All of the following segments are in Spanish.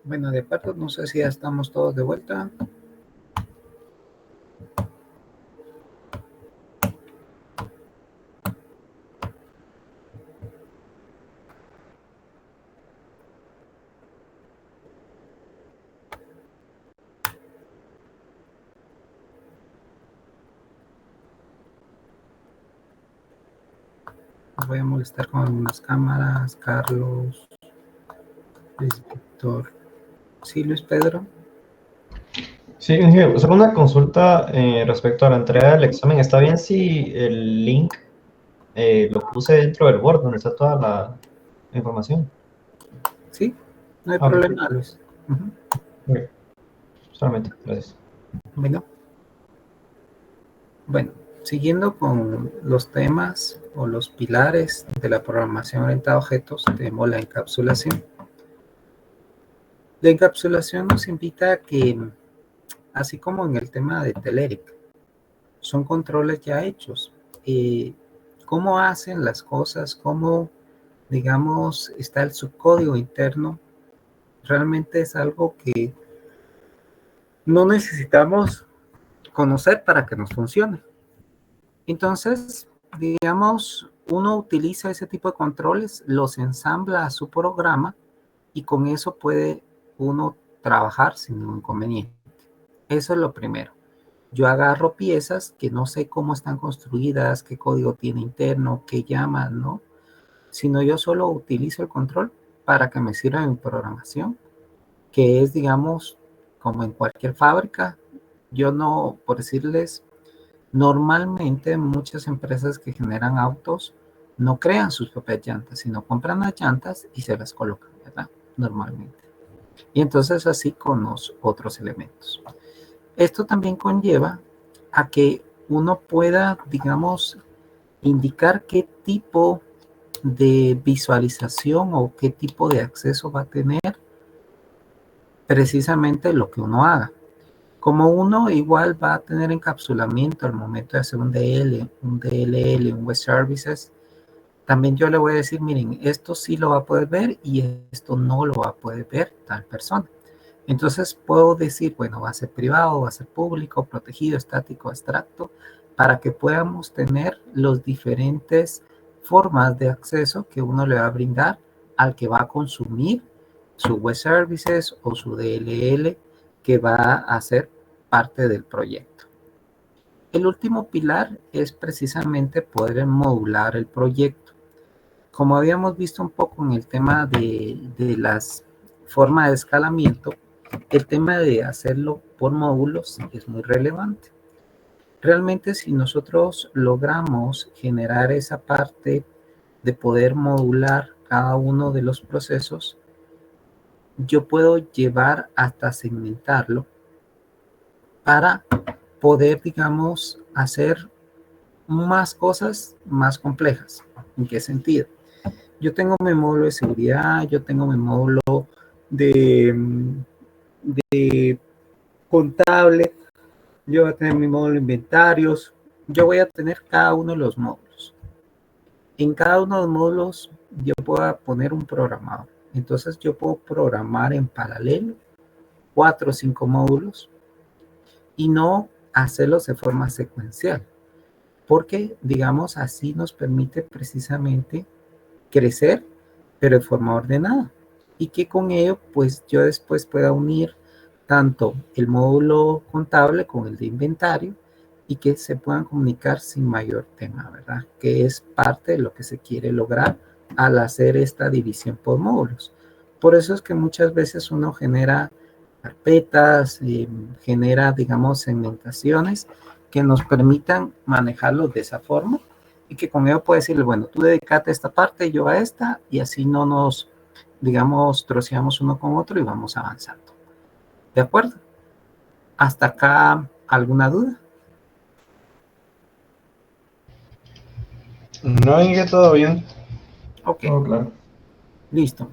Bueno, de acuerdo, no sé si ya estamos todos de vuelta. Voy a molestar con algunas cámaras. Carlos, Luis Víctor. Sí, Luis Pedro. Sí, ingeniero, solo una consulta respecto a la entrega del examen. ¿Está bien si el link lo puse dentro del Word donde está toda la información? Sí, no hay Ah, ok. problema, Luis. Ok. Solamente, gracias. Bueno, siguiendo con los temas o los pilares de la programación orientada a objetos, tenemos la encapsulación. La encapsulación nos invita a que, así como en el tema de Telerik, son controles ya hechos. ¿Cómo hacen las cosas? ¿Cómo, digamos, está el subcódigo interno? Realmente es algo que no necesitamos conocer para que nos funcione. Entonces, digamos, uno utiliza ese tipo de controles, los ensambla a su programa y con eso puede uno trabajar sin ningún inconveniente. Eso es lo primero. Yo agarro piezas que no sé cómo están construidas, qué código tiene interno, qué llaman, ¿no? Sino yo solo utilizo el control para que me sirva en mi programación, que es, digamos, como en cualquier fábrica. Yo no, por decirles, normalmente muchas empresas que generan autos no crean sus propias llantas, sino compran las llantas y se las colocan, ¿verdad? Normalmente. Y entonces así con los otros elementos. Esto también conlleva a que uno pueda, digamos, indicar qué tipo de visualización o qué tipo de acceso va a tener precisamente lo que uno haga. Como uno igual va a tener encapsulamiento al momento de hacer un DL, un DLL, un Web Services, también yo le voy a decir, miren, esto sí lo va a poder ver y esto no lo va a poder ver tal persona. Entonces puedo decir, bueno, va a ser privado, va a ser público, protegido, estático, abstracto, para que podamos tener los diferentes formas de acceso que uno le va a brindar al que va a consumir su web services o su DLL que va a ser parte del proyecto. El último pilar es precisamente poder modular el proyecto. Como habíamos visto un poco en el tema de las formas de escalamiento, el tema de hacerlo por módulos es muy relevante. Realmente si nosotros logramos generar esa parte de poder modular cada uno de los procesos, yo puedo llevar hasta segmentarlo para poder, digamos, hacer más cosas más complejas. ¿En qué sentido? Yo tengo mi módulo de seguridad, yo tengo mi módulo de, de contable, yo voy a tener mi módulo de inventarios, yo voy a tener cada uno de los módulos. En cada uno de los módulos yo puedo poner un programador. Entonces yo puedo programar en paralelo 4 o 5 módulos y no hacerlos de forma secuencial. Porque, digamos, así nos permite precisamente crecer, pero de forma ordenada. Y que con ello, pues yo después pueda unir tanto el módulo contable con el de inventario y que se puedan comunicar sin mayor tema, ¿verdad? Que es parte de lo que se quiere lograr al hacer esta división por módulos. Por eso es que muchas veces uno genera carpetas, genera, digamos, segmentaciones que nos permitan manejarlo de esa forma y que con ello puede decirle, bueno, tú dedicate a esta parte, yo a esta, y así no nos, digamos, troceamos uno con otro y vamos avanzando. ¿De acuerdo? ¿Hasta acá alguna duda? No, Inge, todo bien. Ok, Todo claro. listo.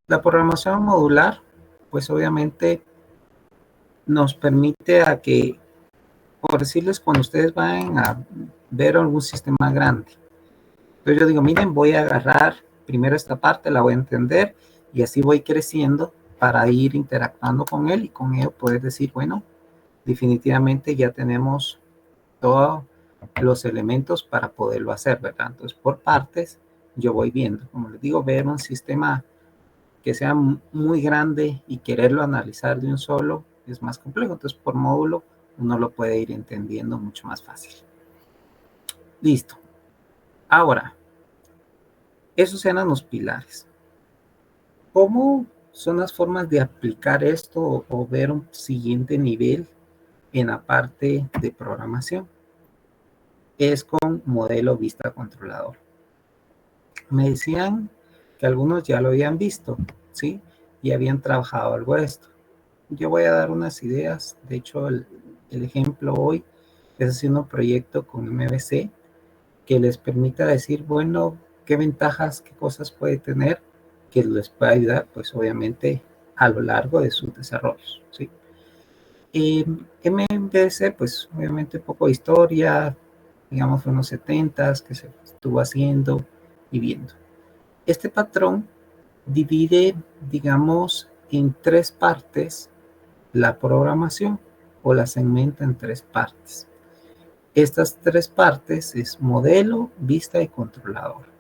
La programación modular, pues obviamente nos permite a que, por decirles, cuando ustedes van a ver algún sistema grande, entonces yo digo, miren, voy a agarrar primero esta parte, la voy a entender Y así voy creciendo para ir interactuando con él y con ello puedes decir, bueno, definitivamente ya tenemos todos los elementos para poderlo hacer, ¿verdad? Entonces, por partes, yo voy viendo. Como les digo, ver un sistema que sea muy grande y quererlo analizar de un solo es más complejo. Entonces, por módulo, uno lo puede ir entendiendo mucho más fácil. Listo. Ahora, esos eran los pilares. ¿Cómo son las formas de aplicar esto o ver un siguiente nivel en la parte de programación? Es con modelo vista controlador. Me decían que algunos ya lo habían visto, ¿sí? Y habían trabajado algo de esto. Yo voy a dar unas ideas. De hecho, el ejemplo hoy es haciendo un proyecto con MVC que les permita decir, bueno, qué ventajas, qué cosas puede tener que les pueda ayudar, pues obviamente a lo largo de sus desarrollos, ¿sí? MVC, pues obviamente poco de historia, digamos fue en los 70s que se estuvo haciendo y viendo. Este patrón divide, digamos, en 3 partes la programación o la segmenta en 3 partes. Estas 3 partes es modelo, vista y controlador.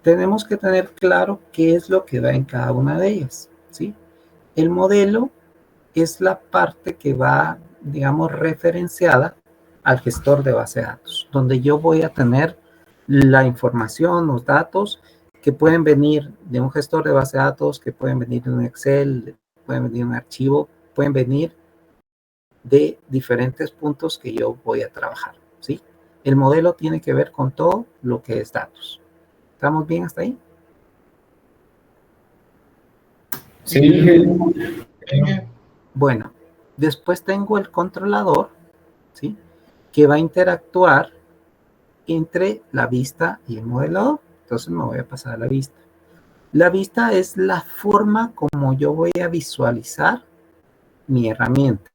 Tenemos que tener claro qué es lo que va en cada una de ellas, ¿sí? El modelo es la parte que va, digamos, referenciada al gestor de base de datos, donde yo voy a tener la información, los datos que pueden venir de un gestor de base de datos, que pueden venir de un Excel, pueden venir de un archivo, pueden venir de diferentes puntos que yo voy a trabajar, ¿sí? El modelo tiene que ver con todo lo que es datos. ¿Estamos bien hasta ahí? Sí. Bueno, después tengo el controlador, ¿sí? Que va a interactuar entre la vista y el modelador. Entonces me voy a pasar a la vista. La vista es la forma como yo voy a visualizar mi herramienta.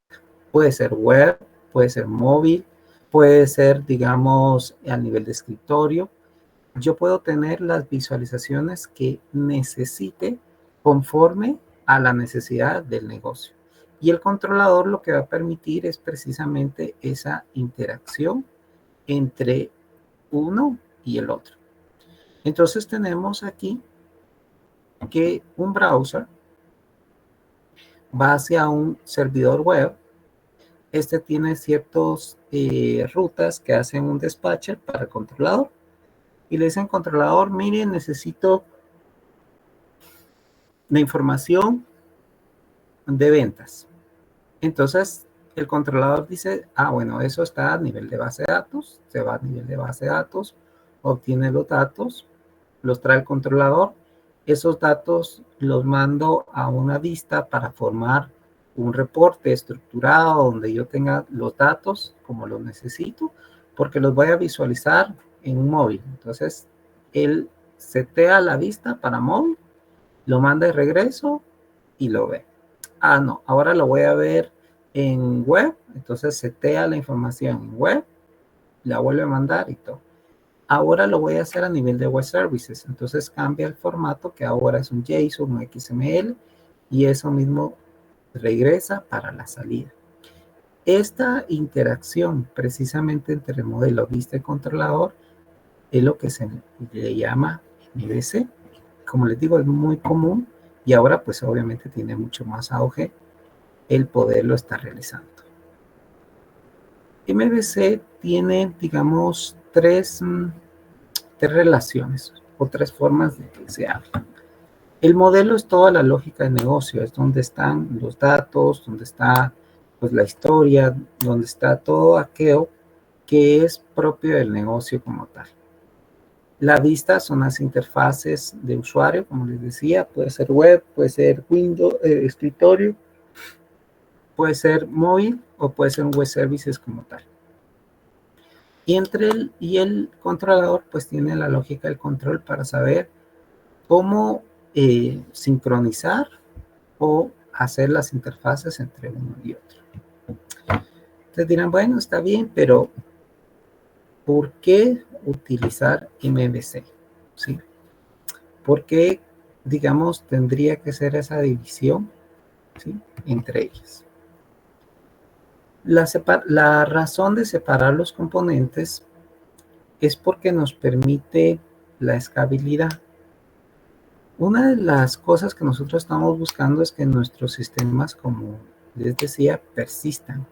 Puede ser web, puede ser móvil, puede ser, digamos, a nivel de escritorio. Yo puedo tener las visualizaciones que necesite conforme a la necesidad del negocio. Y el controlador lo que va a permitir es precisamente esa interacción entre uno y el otro. Entonces tenemos aquí que un browser va hacia un servidor web. Este tiene ciertas rutas que hacen un dispatcher para el controlador. Y le dicen controlador, mire, necesito la información de ventas. Entonces, el controlador dice, bueno, eso está a nivel de base de datos, se va a nivel de base de datos, obtiene los datos, los trae el controlador, esos datos los mando a una vista para formar un reporte estructurado donde yo tenga los datos como los necesito, porque los voy a visualizar en un móvil. Entonces, él setea la vista para móvil, lo manda de regreso y lo ve. No, ahora lo voy a ver en web, entonces setea la información en web, la vuelve a mandar y todo. Ahora lo voy a hacer a nivel de web services, entonces cambia el formato que ahora es un JSON, un XML y eso mismo regresa para la salida. Esta interacción precisamente entre el modelo vista y controlador es lo que se le llama MVC. Como les digo, es muy común y ahora pues obviamente tiene mucho más auge el poderlo estar realizando. MVC tiene, digamos, tres relaciones o 3 formas de que se habla. El modelo es toda la lógica de negocio, es donde están los datos, donde está pues, la historia, donde está todo aquello que es propio del negocio como tal. La vista son las interfaces de usuario, como les decía, puede ser web, puede ser Windows, escritorio, puede ser móvil o puede ser un web services como tal. Y entre él y el controlador, pues tiene la lógica del control para saber cómo sincronizar o hacer las interfaces entre uno y otro. Ustedes dirán, bueno, está bien, pero ¿por qué utilizar MVC? ¿Sí? ¿Por qué digamos, tendría que ser esa división, ¿sí?, entre ellas. La razón de separar los componentes es porque nos permite la escalabilidad. Una de las cosas que nosotros estamos buscando es que nuestros sistemas, como les decía, persistan.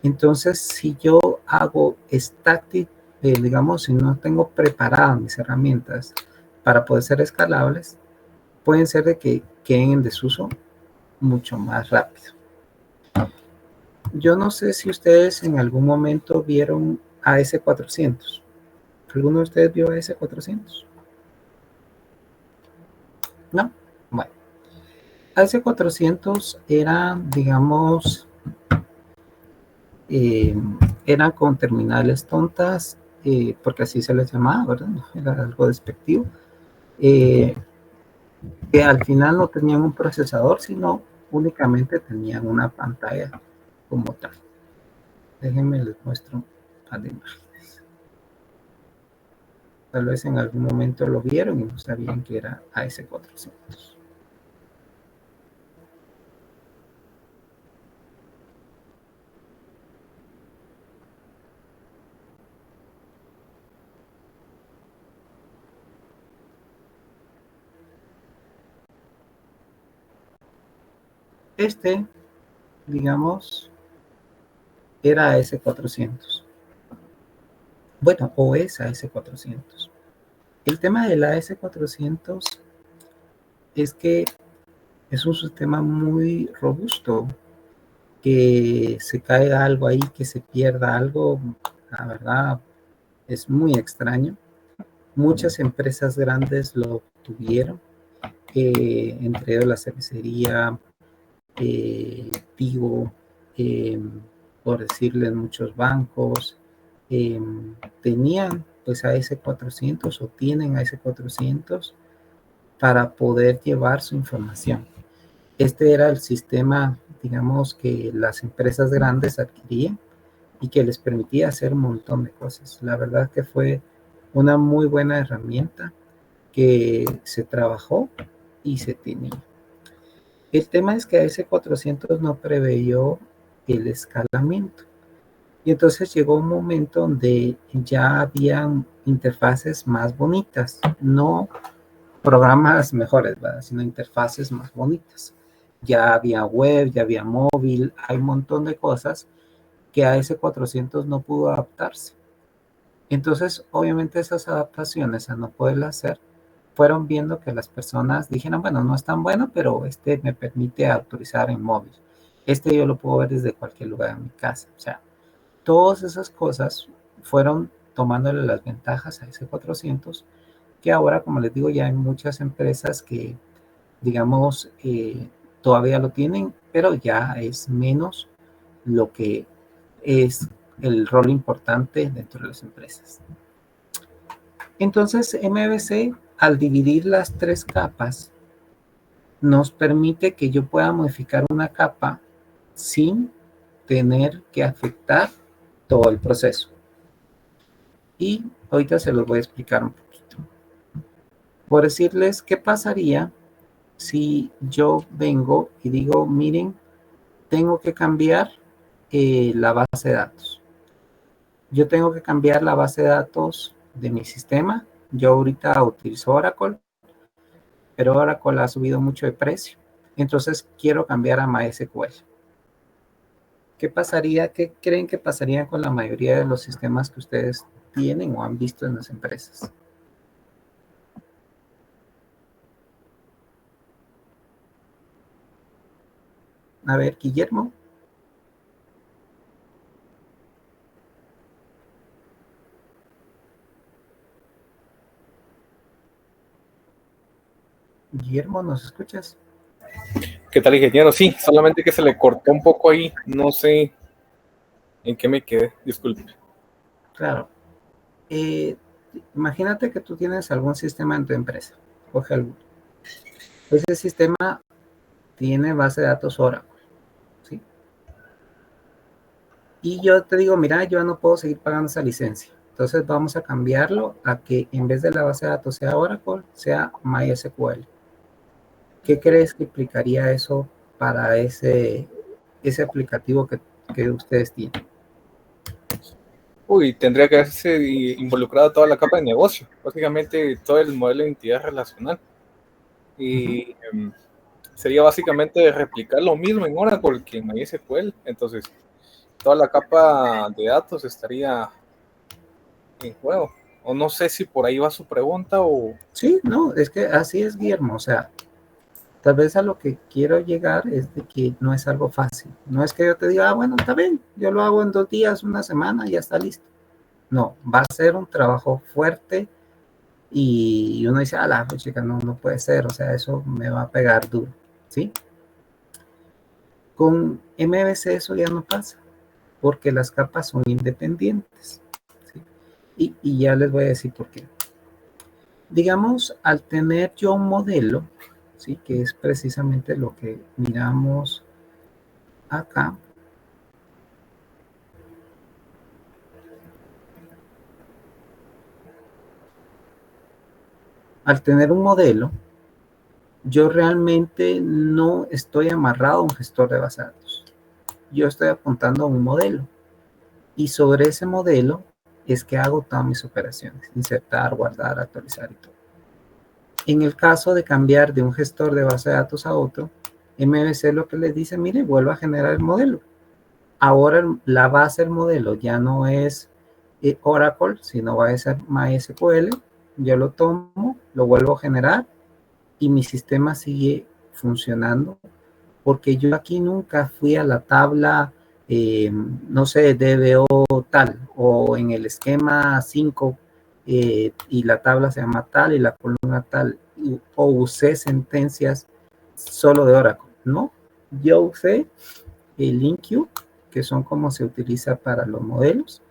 Entonces, si yo hago static, digamos, si no tengo preparadas mis herramientas para poder ser escalables, pueden ser de que queden en desuso mucho más rápido. Yo no sé si ustedes en algún momento vieron AS400. ¿Alguno de ustedes vio AS400? ¿No? Bueno. AS400 era, digamos, eran con terminales tontas, porque así se les llamaba, ¿verdad? Era algo despectivo. Que al final no tenían un procesador, sino únicamente tenían una pantalla como tal. Déjenme les muestro un par de imágenes. Tal vez en algún momento lo vieron y no sabían que era AS400. Este, digamos, era AS400. Bueno, o es AS400. El tema del AS400 es que es un sistema muy robusto. Que se caiga algo ahí, que se pierda algo, la verdad es muy extraño. Muchas empresas grandes lo tuvieron, entre ellos la cervecería, Tigo, por decirles muchos bancos, tenían pues AS400 o tienen AS400 para poder llevar su información. Este era el sistema, digamos, que las empresas grandes adquirían y que les permitía hacer un montón de cosas. La verdad que fue una muy buena herramienta que se trabajó y se tenía. El tema es que AS400 no preveyó el escalamiento. Y entonces llegó un momento donde ya habían interfaces más bonitas, no programas mejores, ¿verdad?, sino interfaces más bonitas. Ya había web, ya había móvil, hay un montón de cosas que AS400 no pudo adaptarse. Entonces, obviamente esas adaptaciones a no poderlas hacer, fueron viendo que las personas dijeron, bueno, no es tan bueno, pero este me permite autorizar en móvil. Este yo lo puedo ver desde cualquier lugar de mi casa. O sea, todas esas cosas fueron tomándole las ventajas a AS400, que ahora, como les digo, ya hay muchas empresas que, digamos, todavía lo tienen, pero ya es menos lo que es el rol importante dentro de las empresas. Entonces, MVC, al dividir las tres capas, nos permite que yo pueda modificar una capa sin tener que afectar todo el proceso. Y ahorita se los voy a explicar un poquito. Por decirles qué pasaría si yo vengo y digo, miren, tengo que cambiar la base de datos. Yo tengo que cambiar la base de datos de mi sistema. Yo ahorita utilizo Oracle, pero Oracle ha subido mucho de precio. Entonces quiero cambiar a MySQL. ¿Qué pasaría? ¿Qué creen que pasaría con la mayoría de los sistemas que ustedes tienen o han visto en las empresas? A ver, Guillermo. Guillermo, ¿nos escuchas? ¿Qué tal, ingeniero? Sí, solamente que se le cortó un poco ahí. No sé en qué me quedé. Disculpe. Claro. Imagínate que tú tienes algún sistema en tu empresa. Coge alguno. Ese sistema tiene base de datos Oracle, ¿sí? Y yo te digo, mira, yo no puedo seguir pagando esa licencia. Entonces vamos a cambiarlo a que en vez de la base de datos sea Oracle, sea MySQL. ¿Qué crees que implicaría eso para ese aplicativo que ustedes tienen? Uy, tendría que haberse involucrado toda la capa de negocio, básicamente todo el modelo de identidad relacional. Y sería básicamente replicar lo mismo en Oracle que en MySQL. Entonces, toda la capa de datos estaría en juego. O no sé si por ahí va su pregunta o... Sí, no, es que así es, Guillermo. O sea, tal vez a lo que quiero llegar es de que no es algo fácil. No es que yo te diga, bueno, está bien, yo lo hago en 2 días, una semana, y ya está listo. No, va a ser un trabajo fuerte y uno dice, pues chica, no puede ser, o sea, eso me va a pegar duro, ¿sí? Con MVC eso ya no pasa, porque las capas son independientes, ¿sí? Y ya les voy a decir por qué. Digamos, al tener yo un modelo, ¿sí? Que es precisamente lo que miramos acá. Al tener un modelo, yo realmente no estoy amarrado a un gestor de base de datos. Yo estoy apuntando a un modelo. Y sobre ese modelo es que hago todas mis operaciones. Insertar, guardar, actualizar y todo. En el caso de cambiar de un gestor de base de datos a otro, MVC lo que les dice, mire, vuelva a generar el modelo. Ahora la base del modelo ya no es Oracle, sino va a ser MySQL. Yo lo tomo, lo vuelvo a generar y mi sistema sigue funcionando, porque yo aquí nunca fui a la tabla, no sé, DBO tal, o en el esquema 5, y la tabla se llama tal y la columna tal, o usé sentencias solo de Oracle. No, yo usé el LINQ, que son como se utiliza para los modelos,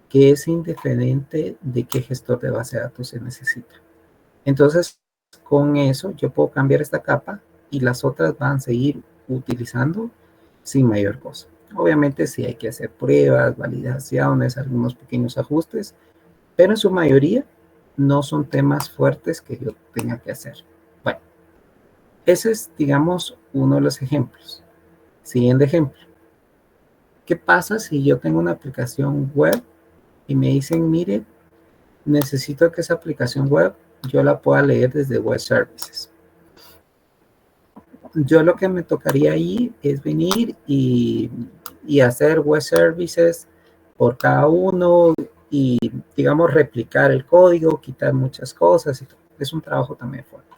que es independiente de qué gestor de base de datos se necesita. Entonces, con eso yo puedo cambiar esta capa y las otras van a seguir utilizando sin mayor cosa. Obviamente sí hay que hacer pruebas, validaciones, algunos pequeños ajustes, pero en su mayoría no son temas fuertes que yo tenga que hacer. Bueno, ese es, digamos, uno de los ejemplos. Siguiente ejemplo. ¿Qué pasa si yo tengo una aplicación web y me dicen, mire, necesito que esa aplicación web yo la pueda leer desde Web Services? Yo lo que me tocaría ahí es venir y hacer Web Services por cada uno y, digamos, replicar el código, quitar muchas cosas y todo. Es un trabajo también fuerte.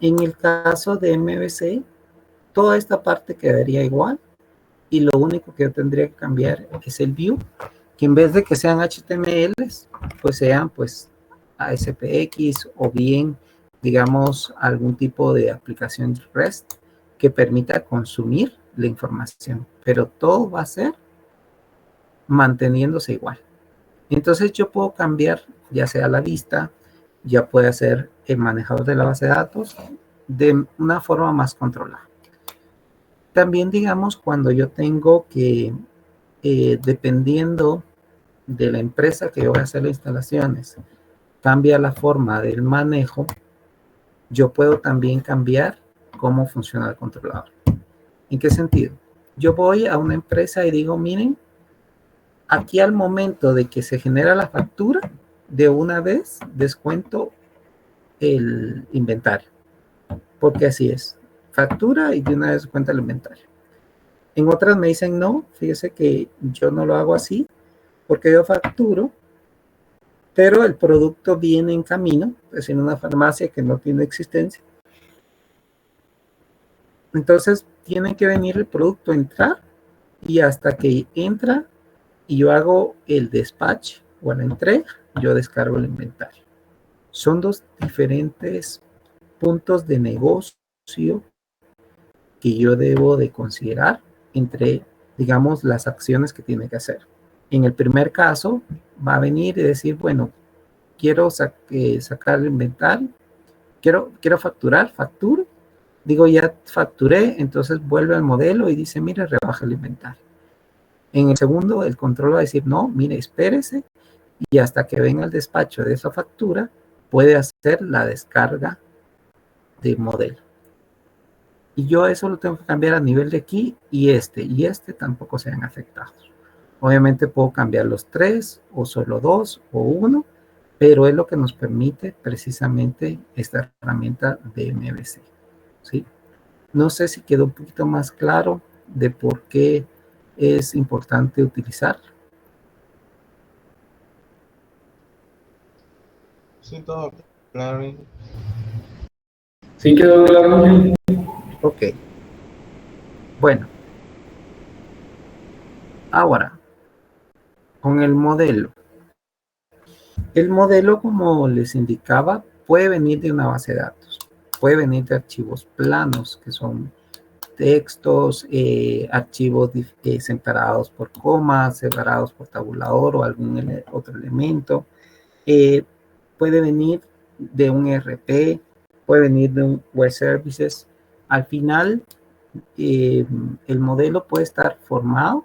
En el caso de MVC, toda esta parte quedaría igual y lo único que yo tendría que cambiar es el view, que en vez de que sean HTMLs, pues sean pues ASPX o bien, digamos, algún tipo de aplicación REST que permita consumir la información, pero todo va a ser manteniéndose igual. Entonces yo puedo cambiar ya sea la vista, ya puede ser el manejador de la base de datos de una forma más controlada. También, digamos, cuando yo tengo que, dependiendo de la empresa que yo voy a hacer las instalaciones, cambia la forma del manejo, yo puedo también cambiar cómo funciona el controlador. ¿En qué sentido? Yo voy a una empresa y digo, miren, aquí al momento de que se genera la factura, de una vez descuento el inventario, porque así es, factura y de una vez cuenta el inventario. En otras me dicen, no, fíjese que yo no lo hago así, porque yo facturo, pero el producto viene en camino, pues en una farmacia que no tiene existencia. Entonces tiene que venir el producto a entrar y hasta que entra y yo hago el dispatch o la entrega, yo descargo el inventario. Son dos diferentes puntos de negocio que yo debo de considerar entre, digamos, las acciones que tiene que hacer. En el primer caso, va a venir y decir, bueno, quiero sacar el inventario, quiero facturar, facturo, digo, ya facturé, entonces vuelve al modelo y dice, mire, rebaja el inventario. En el segundo, el control va a decir, no, mire, espérese, y hasta que venga el despacho de esa factura, puede hacer la descarga de modelo. Y yo eso lo tengo que cambiar a nivel de aquí y este tampoco sean afectados. Obviamente puedo cambiar los 3 o solo 2 o 1, pero es lo que nos permite precisamente esta herramienta de MVC. ¿Sí? No sé si quedó un poquito más claro de por qué es importante utilizar. Sí, todo claro. Sí, quedó claro. Ok. Bueno, ahora, con el modelo. El modelo, como les indicaba, puede venir de una base de datos. Puede venir de archivos planos, que son textos, archivos separados por comas, separados por tabulador o algún otro elemento. Puede venir de un ERP, puede venir de un web services. Al final, el modelo puede estar formado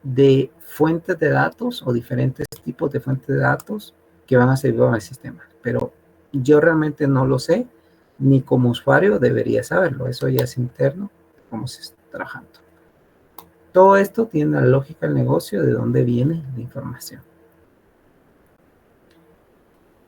de fuentes de datos o diferentes tipos de fuentes de datos que van a servir al sistema. Pero yo realmente no lo sé, ni como usuario debería saberlo. Eso ya es interno, cómo se está trabajando. Todo esto tiene la lógica del negocio de dónde viene la información.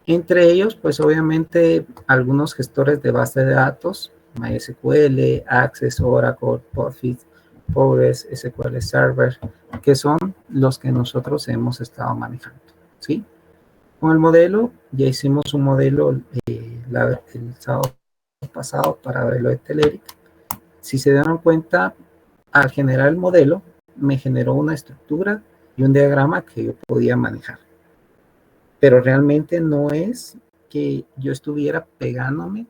Entre ellos, pues obviamente algunos gestores de base de datos, MySQL, Access, Oracle, Postgres, Postgres, SQL Server, que son los que nosotros hemos estado manejando, ¿sí? Con el modelo, ya hicimos un modelo el sábado pasado para verlo de Telerik. Si se dieron cuenta, al generar el modelo, me generó una estructura y un diagrama que yo podía manejar. Pero realmente no es que yo estuviera pegándome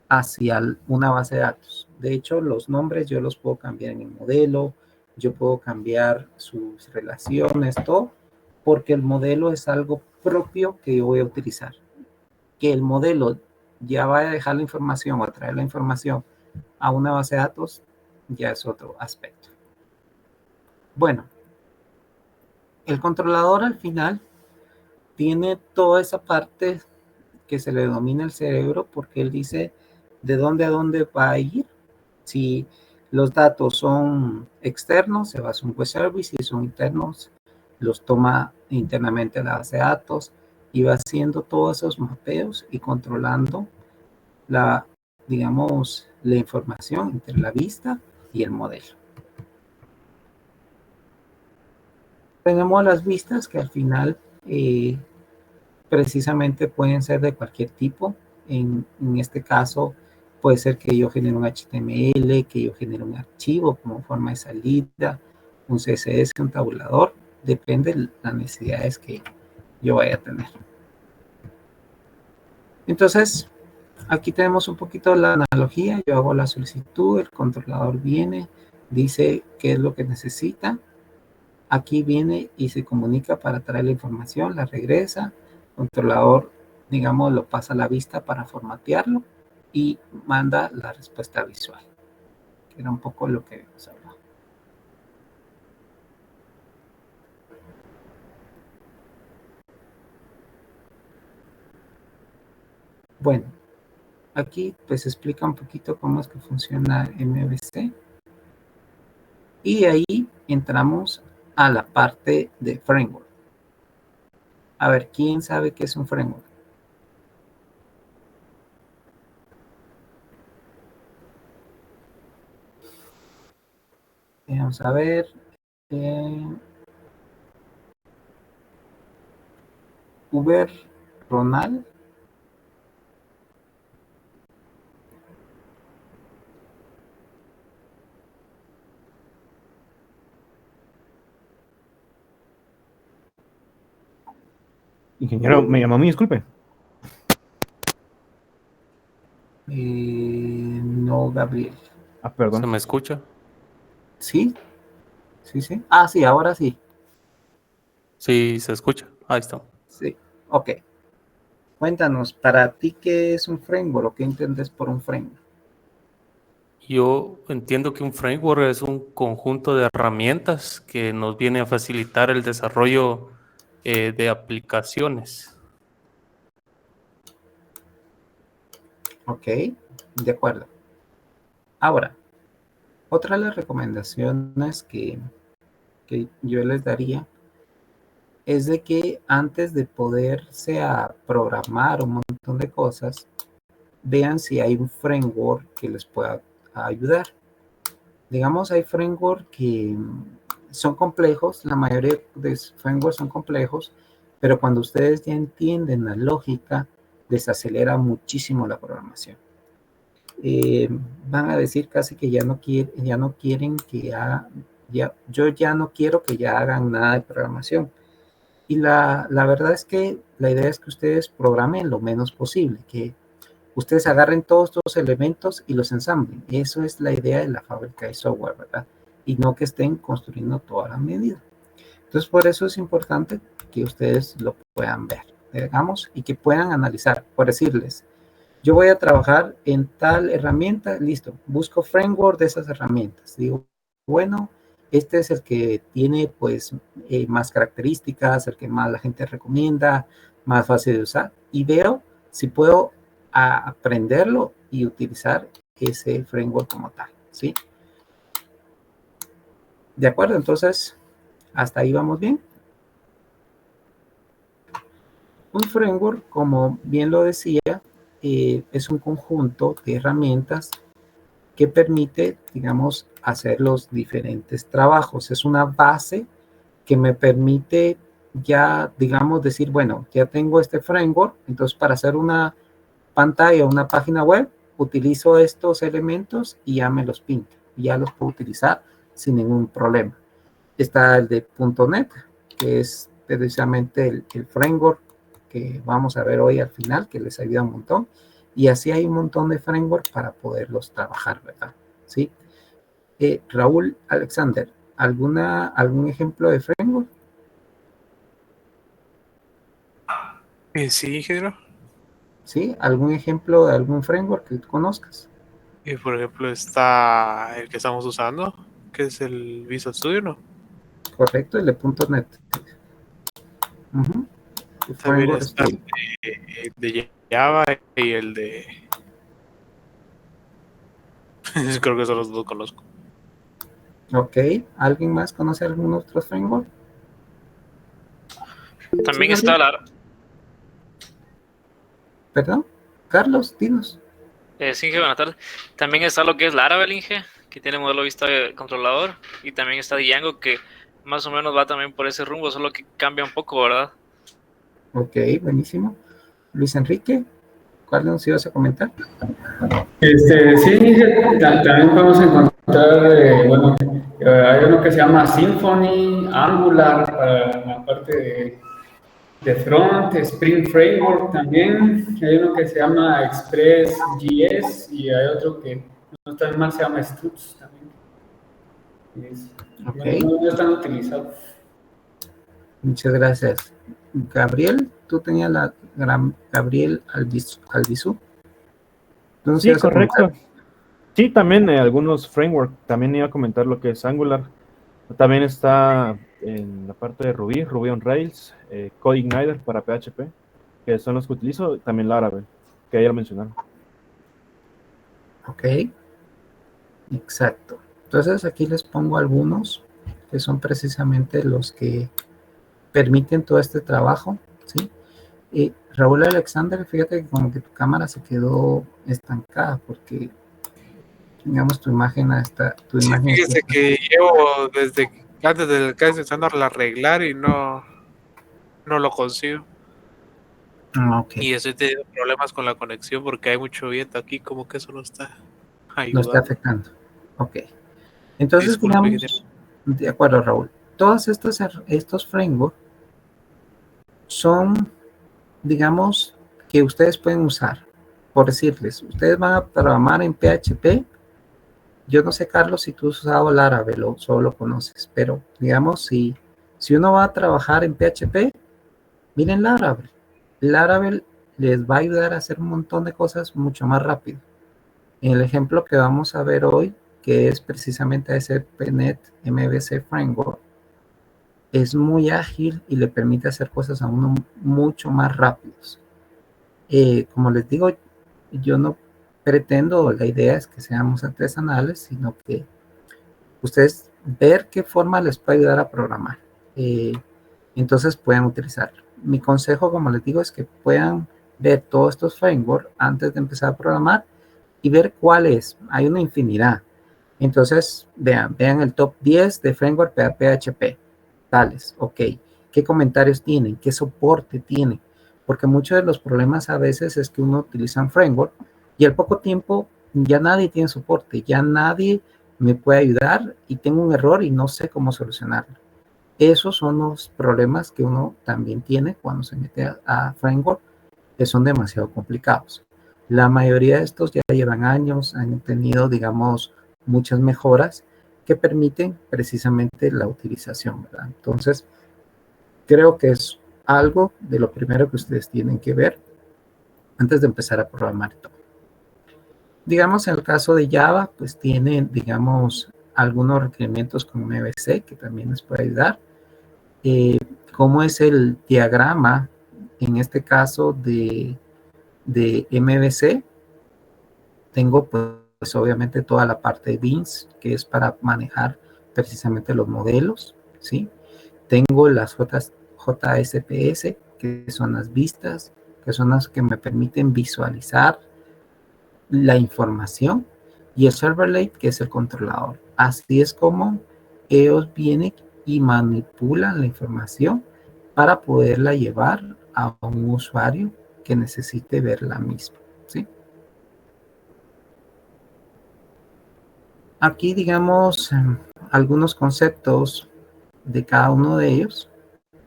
hacia una base de datos. De hecho, los nombres yo los puedo cambiar en el modelo, yo puedo cambiar sus relaciones, todo, porque el modelo es algo propio que yo voy a utilizar. Que el modelo ya va a dejar la información o a traer la información a una base de datos, ya es otro aspecto. Bueno, el controlador al final tiene toda esa parte que se le domina el cerebro porque él dice de dónde a dónde va a ir. Si los datos son externos, se basa en un web service, si son internos, los toma internamente a la base de datos y va haciendo todos esos mapeos y controlando la, digamos, la información entre la vista y el modelo. Tenemos las vistas que al final precisamente pueden ser de cualquier tipo. En este caso, puede ser que yo genere un HTML, que yo genere un archivo como forma de salida, un CSS, un tabulador. Depende de las necesidades que yo vaya a tener. Entonces, aquí tenemos un poquito la analogía. Yo hago la solicitud, el controlador viene, dice qué es lo que necesita. Aquí viene y se comunica para traer la información, la regresa. El controlador, digamos, lo pasa a la vista para formatearlo y manda la respuesta visual, que era un poco lo que hemos hablado. Bueno, aquí pues explica un poquito cómo es que funciona MVC y ahí entramos a la parte de framework. A ver, ¿quién sabe qué es un framework? Vamos a ver. Uber Ronald. Ingeniero, me llamó a mí, disculpe. No, Gabriel. Ah, perdón. ¿Se me escucha? ¿Sí? Sí, sí. Ah, sí, ahora sí. Sí, se escucha. Ahí está. Sí. Ok. Cuéntanos, para ti, ¿qué es un framework o qué entiendes por un framework? Yo entiendo que un framework es un conjunto de herramientas que nos viene a facilitar el desarrollo de aplicaciones. Ok, de acuerdo. Ahora, otra de las recomendaciones que yo les daría es de que antes de poderse a programar un montón de cosas, vean si hay un framework que les pueda ayudar. Digamos, hay frameworks que son complejos, la mayoría de frameworks son complejos, pero cuando ustedes ya entienden la lógica, desacelera muchísimo la programación. Van a decir casi que ya no quieren que yo ya no quiero que ya hagan nada de programación. Y la verdad es que la idea es que ustedes programen lo menos posible, que ustedes agarren todos estos elementos y los ensamblen. Eso es la idea de la fábrica de software, ¿verdad? Y no que estén construyendo toda la medida. Entonces, por eso es importante que ustedes lo puedan ver, digamos, y que puedan analizar. Por decirles, yo voy a trabajar en tal herramienta, listo, busco framework de esas herramientas. Digo, bueno, este es el que tiene pues más características, el que más la gente recomienda, más fácil de usar, y veo si puedo aprenderlo y utilizar ese framework como tal, ¿sí? De acuerdo, entonces, hasta ahí vamos bien. Un framework, como bien lo decía, es un conjunto de herramientas que permite, digamos, hacer los diferentes trabajos. Es una base que me permite ya, digamos, decir, bueno, ya tengo este framework, entonces para hacer una pantalla o una página web, utilizo estos elementos y ya me los pinta. Ya los puedo utilizar sin ningún problema. Está el de .NET, que es precisamente el framework que vamos a ver hoy al final, que les ayuda un montón. Y así hay un montón de frameworks para poderlos trabajar, ¿verdad? ¿Sí? Raúl Alexander, ¿algún ejemplo de framework? Sí, ingeniero. ¿Sí? ¿Algún ejemplo de algún framework que conozcas? Y por ejemplo está el que estamos usando, que es el Visual Studio, ¿no? Correcto, el de .NET. Uh-huh. También está el de Java y el de... Creo que son los dos conozco. Ok, ¿alguien más conoce algún otro framework? También está la... ¿Perdón? Carlos, dinos. Sí, Inge, buenas tardes. También está lo que es Laravel, Inge, que tiene modelo vista controlador. Y también está Django, que más o menos va también por ese rumbo, solo que cambia un poco, ¿verdad? Ok, buenísimo. Luis Enrique, ¿cuál nos ibas a comentar? Sí, también podemos encontrar, bueno, hay uno que se llama Symfony, Angular para la parte de front, Spring Framework también, hay uno que se llama Express.js y hay otro que no está más, se llama Struts también. Okay. No están utilizados. Muchas gracias. Gabriel, tú tenías la gran Gabriel Albizu. Sí, correcto. Sí, también algunos frameworks. También iba a comentar lo que es Angular. También está en la parte de Ruby on Rails, CodeIgniter para PHP, que son los que utilizo. También Laravel, que ya lo mencionaron. Ok, exacto. Entonces aquí les pongo algunos que son precisamente los que permiten todo este trabajo, ¿sí? Raúl Alexander, fíjate que como que tu cámara se quedó estancada porque, digamos, tu imagen está... Fíjese que llevo desde antes del caso intentando arreglar y no lo consigo. Okay. Y estoy teniendo problemas con la conexión porque hay mucho viento aquí, como que eso no está ayudando. No está afectando. Ok. Entonces, Disculpe, digamos, de acuerdo, Raúl, todos estos frameworks son, digamos, que ustedes pueden usar. Por decirles, ustedes van a programar en PHP. Yo no sé, Carlos, si tú has usado Laravel o solo lo conoces, pero digamos, si uno va a trabajar en PHP, miren Laravel. Laravel les va a ayudar a hacer un montón de cosas mucho más rápido. En el ejemplo que vamos a ver hoy, que es precisamente ASP.NET MVC Framework, es muy ágil y le permite hacer cosas a uno mucho más rápidos. Como les digo, yo no pretendo, la idea es que seamos artesanales, sino que ustedes ver qué forma les puede ayudar a programar. Entonces puedan utilizarlo. Mi consejo, como les digo, es que puedan ver todos estos frameworks antes de empezar a programar y ver cuál es. Hay una infinidad. Entonces, vean el top 10 de framework para PHP. Tales, ok. ¿Qué comentarios tienen? ¿Qué soporte tienen? Porque muchos de los problemas a veces es que uno utiliza un framework y al poco tiempo ya nadie tiene soporte, ya nadie me puede ayudar y tengo un error y no sé cómo solucionarlo. Esos son los problemas que uno también tiene cuando se mete a framework, que son demasiado complicados. La mayoría de estos ya llevan años, han tenido, digamos, muchas mejoras que permiten precisamente la utilización, ¿verdad? Entonces, creo que es algo de lo primero que ustedes tienen que ver antes de empezar a programar todo. Digamos, en el caso de Java, pues tienen, digamos, algunos requerimientos con MVC que también les puede ayudar. Cómo es el diagrama, en este caso de MVC. Tengo pues obviamente toda la parte de beans, que es para manejar precisamente los modelos, ¿sí? Tengo las JSPS, que son las vistas, que son las que me permiten visualizar la información, y el servlet, que es el controlador. Así es como ellos vienen y manipulan la información para poderla llevar a un usuario que necesite ver la misma, ¿sí? Aquí, digamos, algunos conceptos de cada uno de ellos.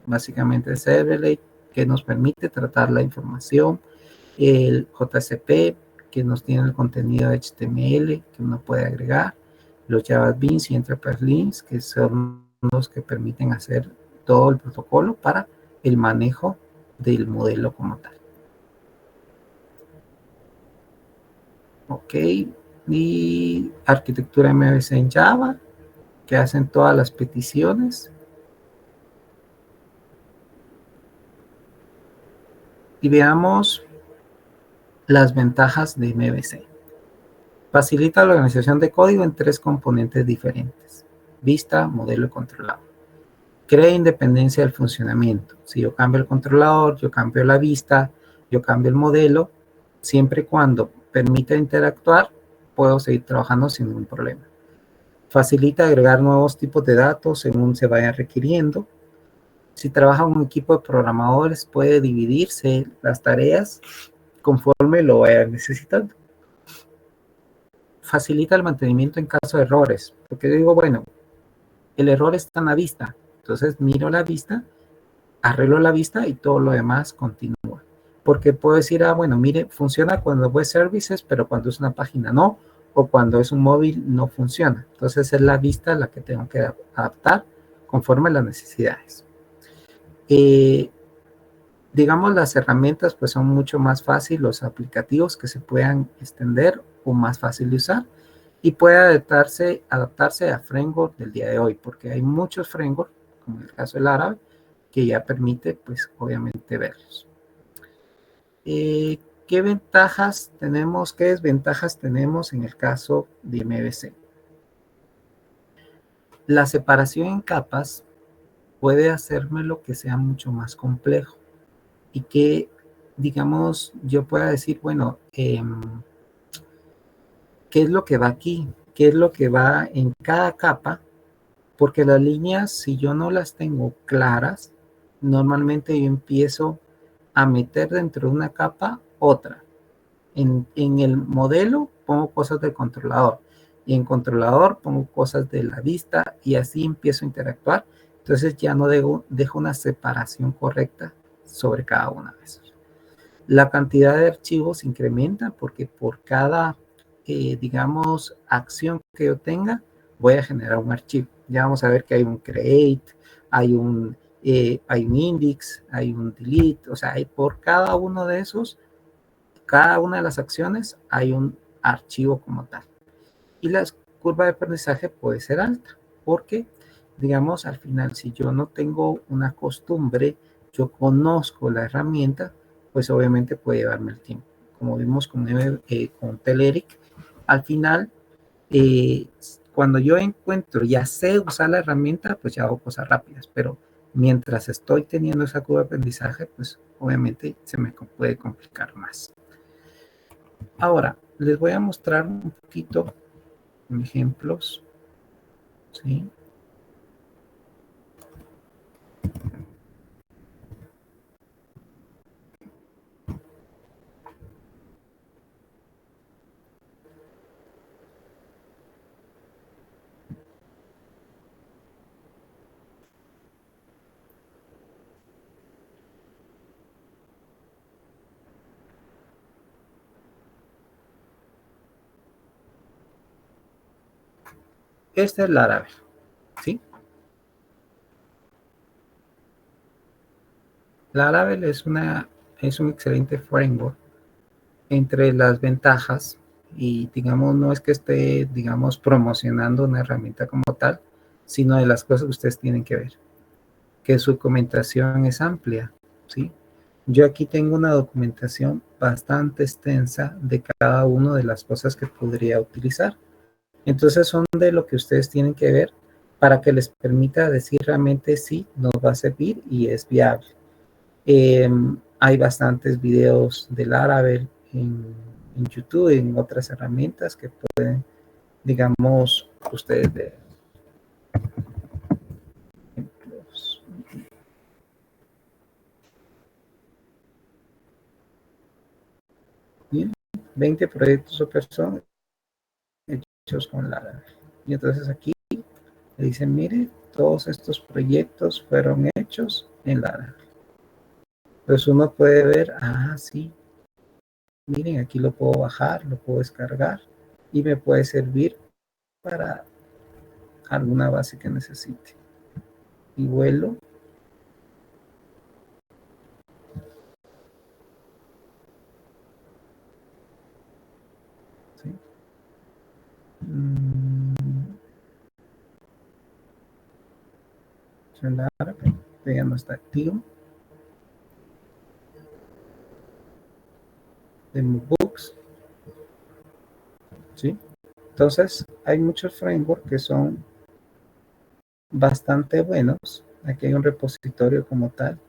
Básicamente el servlet, que nos permite tratar la información, el JCP, que nos tiene el contenido de HTML que uno puede agregar, los Java Beans y Enterprise Links, que son los que permiten hacer todo el protocolo para el manejo del modelo como tal. Ok, y arquitectura MVC en Java, que hacen todas las peticiones. Y veamos las ventajas de MVC. Facilita la organización de código en 3 componentes diferentes: vista, modelo y controlador. Crea independencia del funcionamiento. Si yo cambio el controlador, yo cambio la vista, yo cambio el modelo, siempre y cuando permita interactuar, puedo seguir trabajando sin ningún problema. Facilita agregar nuevos tipos de datos según se vayan requiriendo. Si trabaja un equipo de programadores, puede dividirse las tareas conforme lo vayan necesitando. Facilita el mantenimiento en caso de errores, porque digo, bueno, el error está en la vista, entonces miro la vista, arreglo la vista y todo lo demás continúa. Porque puedo decir, bueno, mire, funciona cuando web services, pero cuando es una página no, o cuando es un móvil no funciona. Entonces es la vista la que tengo que adaptar conforme a las necesidades. Digamos, las herramientas pues son mucho más fáciles, los aplicativos que se puedan extender o más fácil de usar, y puede adaptarse a framework del día de hoy, porque hay muchos frameworks, como en el caso del árabe, que ya permite pues obviamente verlos. ¿Qué ventajas tenemos? ¿Qué desventajas tenemos en el caso de MVC? La separación en capas puede hacérmelo que sea mucho más complejo y que, digamos, yo pueda decir, bueno, ¿qué es lo que va aquí? ¿Qué es lo que va en cada capa? Porque las líneas, si yo no las tengo claras, normalmente yo empiezo a meter dentro de una capa otra. En el modelo pongo cosas del controlador, y en controlador pongo cosas de la vista, y así empiezo a interactuar. Entonces ya no dejo una separación correcta sobre cada una de esas. La cantidad de archivos incrementa porque por cada, digamos, acción que yo tenga, voy a generar un archivo. Ya vamos a ver que hay un create, hay un index, hay un delete, o sea, hay por cada uno de esos, cada una de las acciones hay un archivo como tal. Y la curva de aprendizaje puede ser alta, porque, digamos, al final, si yo no tengo una costumbre, yo conozco la herramienta, pues obviamente puede llevarme el tiempo. como vimos con Telerik, al final, cuando yo encuentro, ya sé usar la herramienta, pues ya hago cosas rápidas, pero mientras estoy teniendo esa curva de aprendizaje, pues obviamente se me puede complicar más. Ahora, les voy a mostrar un poquito ejemplos, ¿sí? Este es Laravel, ¿sí? Laravel es un excelente framework. Entre las ventajas, y digamos, no es que esté, digamos, promocionando una herramienta como tal, sino de las cosas que ustedes tienen que ver, que su documentación es amplia, ¿sí? Yo aquí tengo una documentación bastante extensa de cada una de las cosas que podría utilizar. Entonces son de lo que ustedes tienen que ver para que les permita decir realmente si nos va a servir y es viable. Hay bastantes videos de Laravel en YouTube y en otras herramientas que pueden, digamos, ustedes ver. Bien, 20 proyectos o personas hechos con Laravel. Y entonces aquí le dicen, mire, todos estos proyectos fueron hechos en Laravel. Entonces uno puede ver, sí, miren, aquí lo puedo bajar, lo puedo descargar y me puede servir para alguna base que necesite. Y vuelo. ¿Sí? Ya no está activo. Demo Books. ¿Sí? Entonces, hay muchos frameworks que son bastante buenos. Aquí hay un repositorio como tal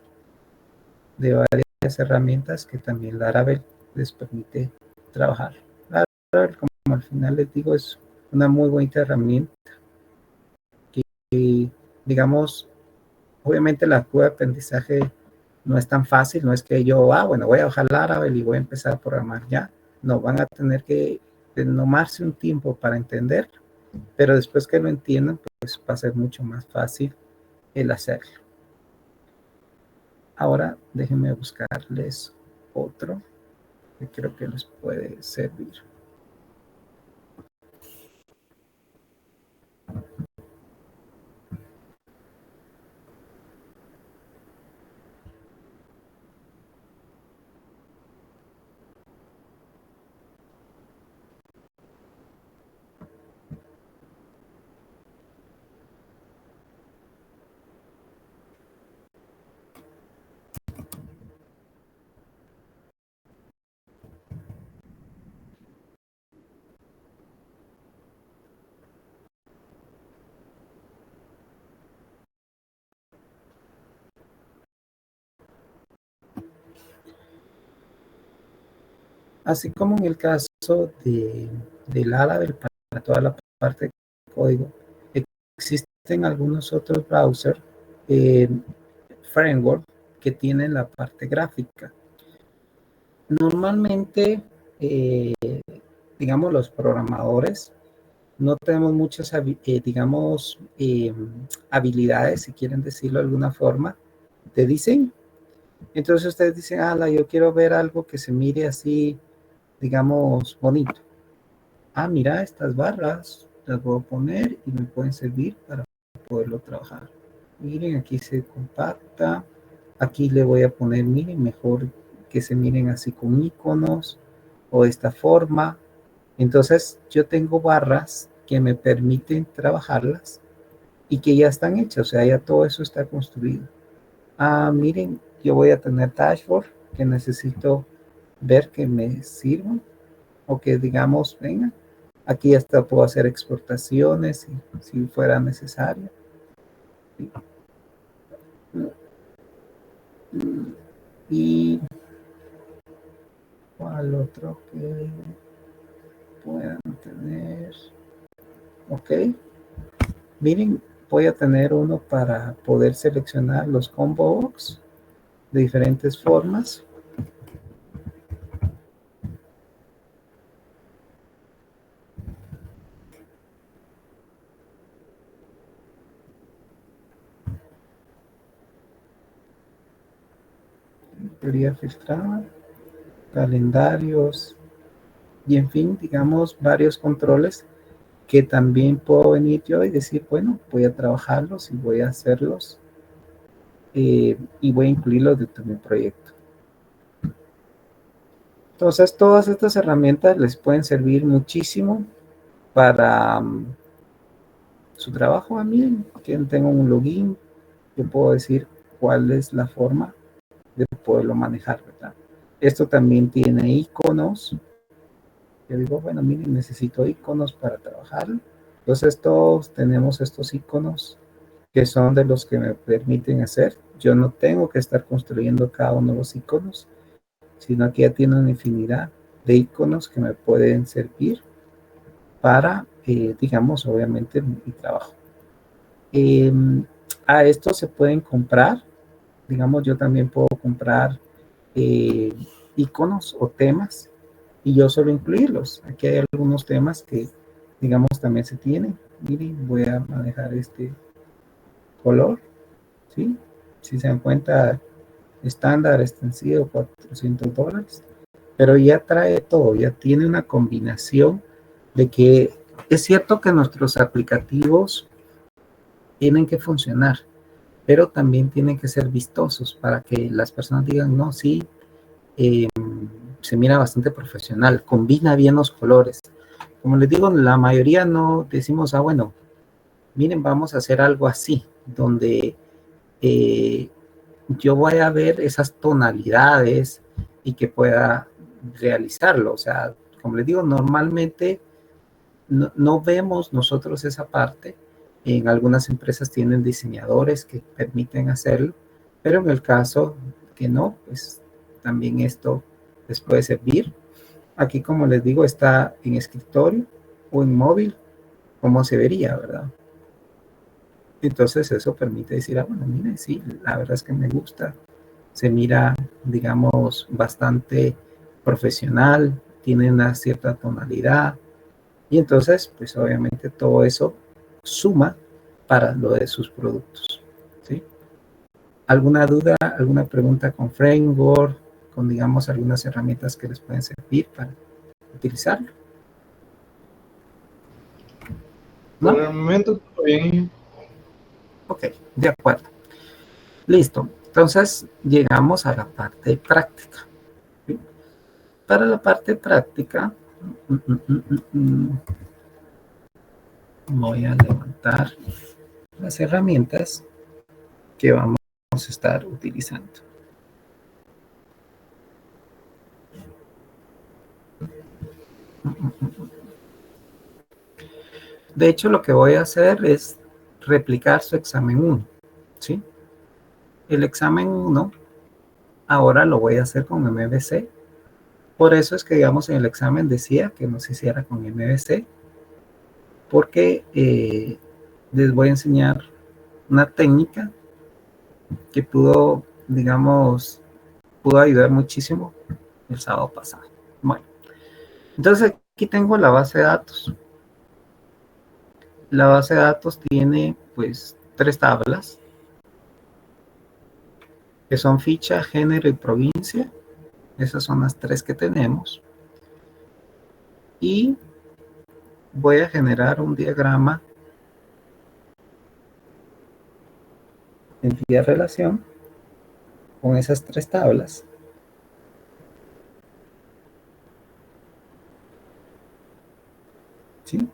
de varias herramientas que también Laravel les permite trabajar. Laravel, como al final les digo, es una muy buena herramienta que, digamos, obviamente la curva de aprendizaje no es tan fácil, no es que yo, bueno, voy a bajar Laravel y voy a empezar a programar ya. No, van a tener que tomarse un tiempo para entender, pero después que lo entiendan, pues va a ser mucho más fácil el hacerlo. Ahora déjenme buscarles otro que creo que les puede servir. Así como en el caso de Laravel para toda la parte de código, existen algunos otros browsers, framework, que tienen la parte gráfica. Normalmente, digamos, los programadores no tenemos muchas, digamos, habilidades, si quieren decirlo de alguna forma, de diseño. Entonces ustedes dicen, yo quiero ver algo que se mire así, digamos, bonito. Mira, estas barras las voy a poner y me pueden servir para poderlo trabajar. Miren, aquí se compacta. Aquí le voy a poner, miren, mejor que se miren así con iconos o de esta forma. Entonces, yo tengo barras que me permiten trabajarlas y que ya están hechas, o sea, ya todo eso está construido. Miren, yo voy a tener dashboard que necesito ver que me sirvan o que digamos, venga, aquí hasta puedo hacer exportaciones si fuera necesario. Y ¿cuál otro que puedan tener? Ok, miren, voy a tener uno para poder seleccionar los combo box de diferentes formas. Teoría filtrada, calendarios y en fin, digamos, varios controles que también puedo venir yo y decir, bueno, voy a trabajarlos y voy a hacerlos y voy a incluirlos dentro de mi proyecto. Entonces, todas estas herramientas les pueden servir muchísimo para su trabajo. A mí, que tengo un login, yo puedo decir cuál es la forma de poderlo manejar, ¿verdad? Esto también tiene iconos. Yo digo, bueno, miren, necesito iconos para trabajar. Entonces, todos tenemos estos iconos que son de los que me permiten hacer. Yo no tengo que estar construyendo cada uno de los iconos, sino que ya tiene una infinidad de iconos que me pueden servir para, digamos, obviamente, mi trabajo. A esto se pueden comprar, digamos, yo también puedo comprar iconos o temas y yo solo incluirlos. Aquí hay algunos temas que, digamos, también se tienen. Miren, voy a manejar este color, ¿sí? Si se dan cuenta, estándar, extensivo, $400, pero ya trae todo, ya tiene una combinación de que es cierto que nuestros aplicativos tienen que funcionar, pero también tienen que ser vistosos para que las personas digan, no, sí, se mira bastante profesional, combina bien los colores. Como les digo, la mayoría no decimos, bueno, miren, vamos a hacer algo así, donde yo voy a ver esas tonalidades y que pueda realizarlo. O sea, como les digo, normalmente no vemos nosotros esa parte. En algunas empresas tienen diseñadores que permiten hacerlo, pero en el caso que no, pues también esto les puede servir. Aquí, como les digo, está en escritorio o en móvil, como se vería, ¿verdad? Entonces eso permite decir, bueno, mire, sí, la verdad es que me gusta, se mira, digamos, bastante profesional, tiene una cierta tonalidad, y entonces, pues obviamente todo eso suma para lo de sus productos, ¿sí? ¿Alguna duda, alguna pregunta con Framework, con, digamos, algunas herramientas que les pueden servir para utilizarlo? ¿No? Por el momento, todo bien. Ok, de acuerdo. Listo. Entonces, llegamos a la parte práctica. ¿Sí? Para la parte práctica, voy a levantar las herramientas que vamos a estar utilizando. De hecho, lo que voy a hacer es replicar su examen 1, ¿sí? El examen 1 ahora lo voy a hacer con MVC. Por eso es que, digamos, en el examen decía que no se hiciera con MVC, porque les voy a enseñar una técnica que pudo, digamos, pudo ayudar muchísimo el sábado pasado. Bueno, entonces aquí tengo la base de datos. La base de datos tiene, pues, 3 tablas, que son ficha, género y provincia. Esas son las 3 que tenemos. Y voy a generar un diagrama en vía relación con esas 3 tablas. ¿Sí?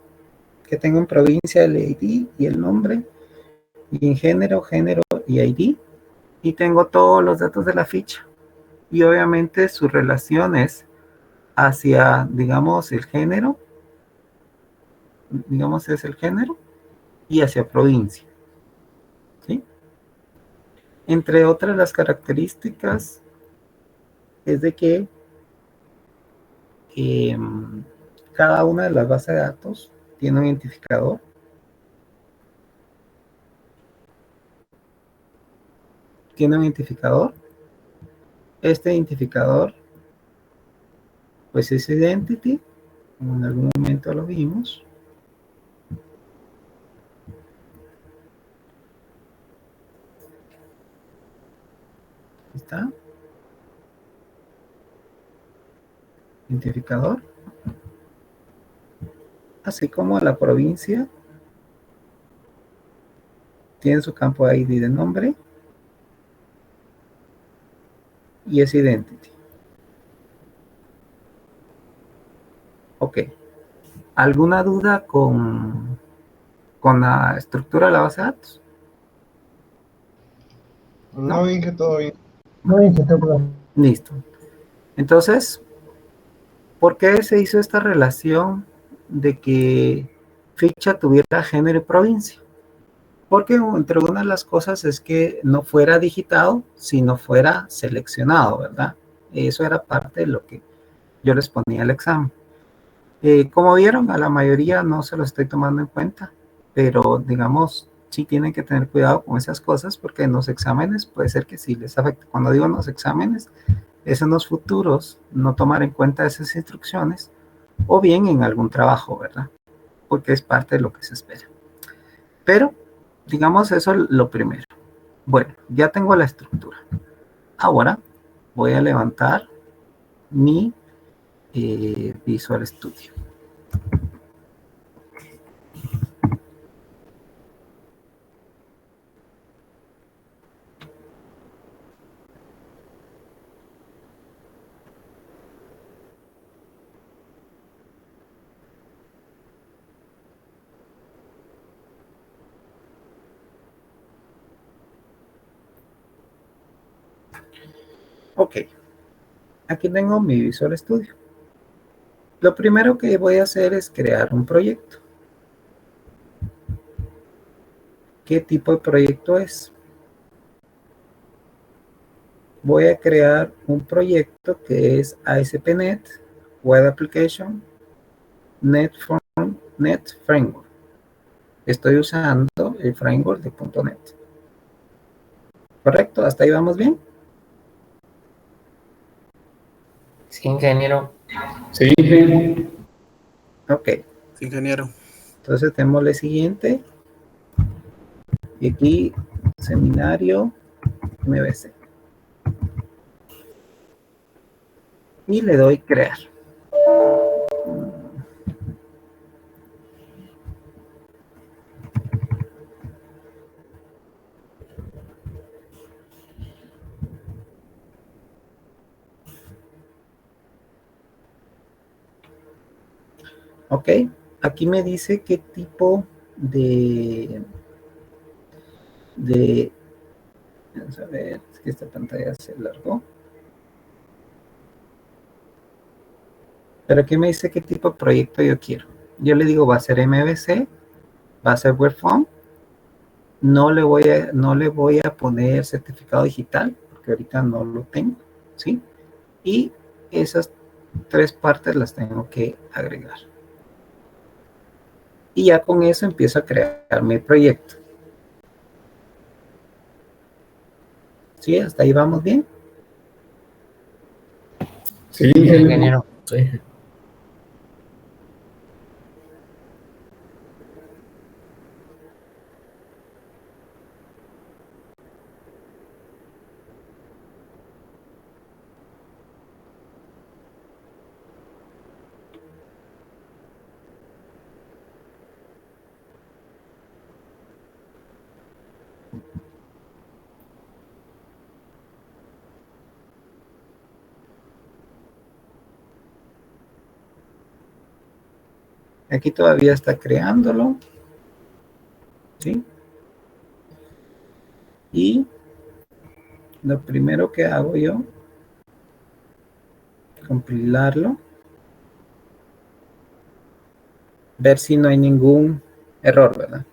Que tengo en provincia el ID y el nombre, y en género y ID, y tengo todos los datos de la ficha. y obviamente sus relaciones hacia, digamos, el género, digamos es el género, y hacia provincia, ¿sí? Entre otras las características es de que cada una de las bases de datos tiene un identificador. Tiene un identificador. Este identificador, pues es identity, como en algún momento lo vimos. Aquí está. Identificador. Así como la provincia tiene su campo ID de nombre y es identity. Ok. ¿Alguna duda con la estructura de la base de datos? No, bien que todo bien. Listo. Entonces, ¿por qué se hizo esta relación de que ficha tuviera género y provincia? Porque entre una de las cosas es que no fuera digitado, sino fuera seleccionado, ¿verdad? Eso era parte de lo que yo les ponía al examen. Como vieron, a la mayoría no se lo estoy tomando en cuenta, pero digamos, sí tienen que tener cuidado con esas cosas porque en los exámenes puede ser que sí les afecte. Cuando digo en los exámenes, es en los futuros no tomar en cuenta esas instrucciones o bien en algún trabajo, ¿verdad? Porque es parte de lo que se espera. Pero, digamos eso lo primero. Bueno, ya tengo la estructura. Ahora voy a levantar mi Visual Studio. Ok, aquí tengo mi Visual Studio. Lo primero que voy a hacer es crear un proyecto. ¿Qué tipo de proyecto es? Voy a crear un proyecto que es ASP.NET Web Application Net Framework. Estoy usando el framework de .NET. ¿Correcto? ¿Hasta ahí vamos bien? Sí, ingeniero. Sí, ingeniero. Ok. Sí, ingeniero. Entonces tenemos el siguiente. Y aquí, seminario MVC. Y le doy crear. Ok, aquí me dice qué tipo vamos a ver, es que esta pantalla se largó. Pero aquí me dice qué tipo de proyecto yo quiero. Yo le digo, va a ser MVC, va a ser WebForm. No le voy a poner certificado digital, porque ahorita no lo tengo, ¿sí? Y esas tres partes las tengo que agregar. Y ya con eso empiezo a crear mi proyecto. ¿Sí? ¿Hasta ahí vamos bien? Sí, ingeniero. Sí. Aquí todavía está creándolo. ¿Sí? Y lo primero que hago yo compilarlo, ver si no hay ningún error, ¿verdad?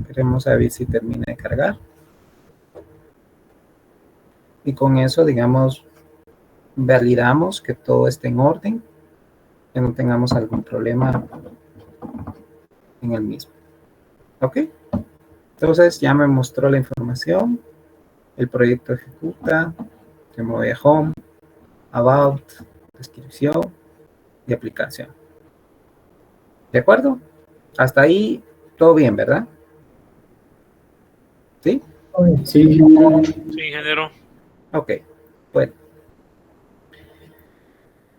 Queremos ver si termina de cargar. Y con eso, digamos, validamos que todo esté en orden, que no tengamos algún problema en el mismo. ¿Ok? Entonces ya me mostró la información, el proyecto ejecuta, se mueve a Home, About, descripción y aplicación. ¿De acuerdo? Hasta ahí todo bien, ¿verdad? ¿Sí? Sí, Sí, ingeniero. Ok, bueno.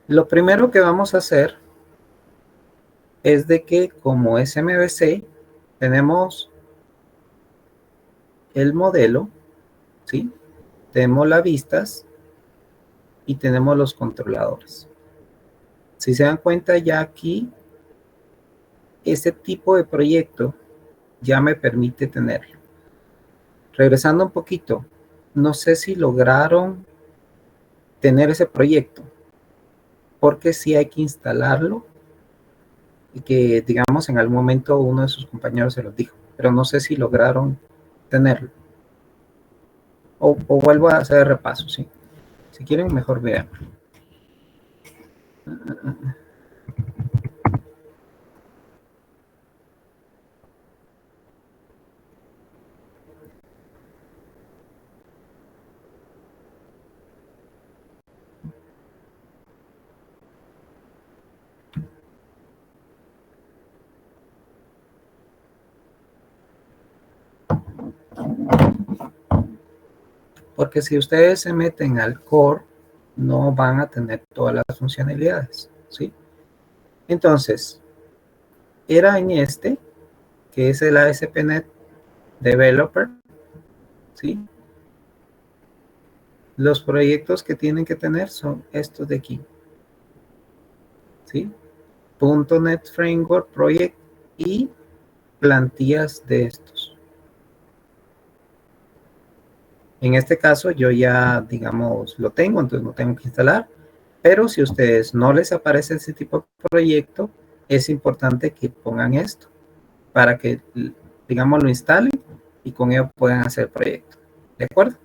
Lo primero que vamos a hacer es de que como es MVC, tenemos el modelo, ¿sí? Tenemos las vistas y tenemos los controladores. Si se dan cuenta ya aquí, este tipo de proyecto ya me permite tenerlo. Regresando un poquito, no sé si lograron tener ese proyecto, porque sí hay que instalarlo y que, digamos, en algún momento uno de sus compañeros se los dijo, pero no sé si lograron tenerlo. O vuelvo a hacer repaso, ¿sí? Si quieren, mejor vean. Porque si ustedes se meten al core, no van a tener todas las funcionalidades, ¿sí? Entonces, era en este, que es el ASP.NET Developer, ¿sí? Los proyectos que tienen que tener son estos de aquí, ¿sí? .NET Framework Project y plantillas de estos. En este caso yo ya, digamos, lo tengo, entonces no tengo que instalar, pero si a ustedes no les aparece ese tipo de proyecto, es importante que pongan esto para que, digamos, lo instalen y con ello puedan hacer el proyecto. ¿De acuerdo?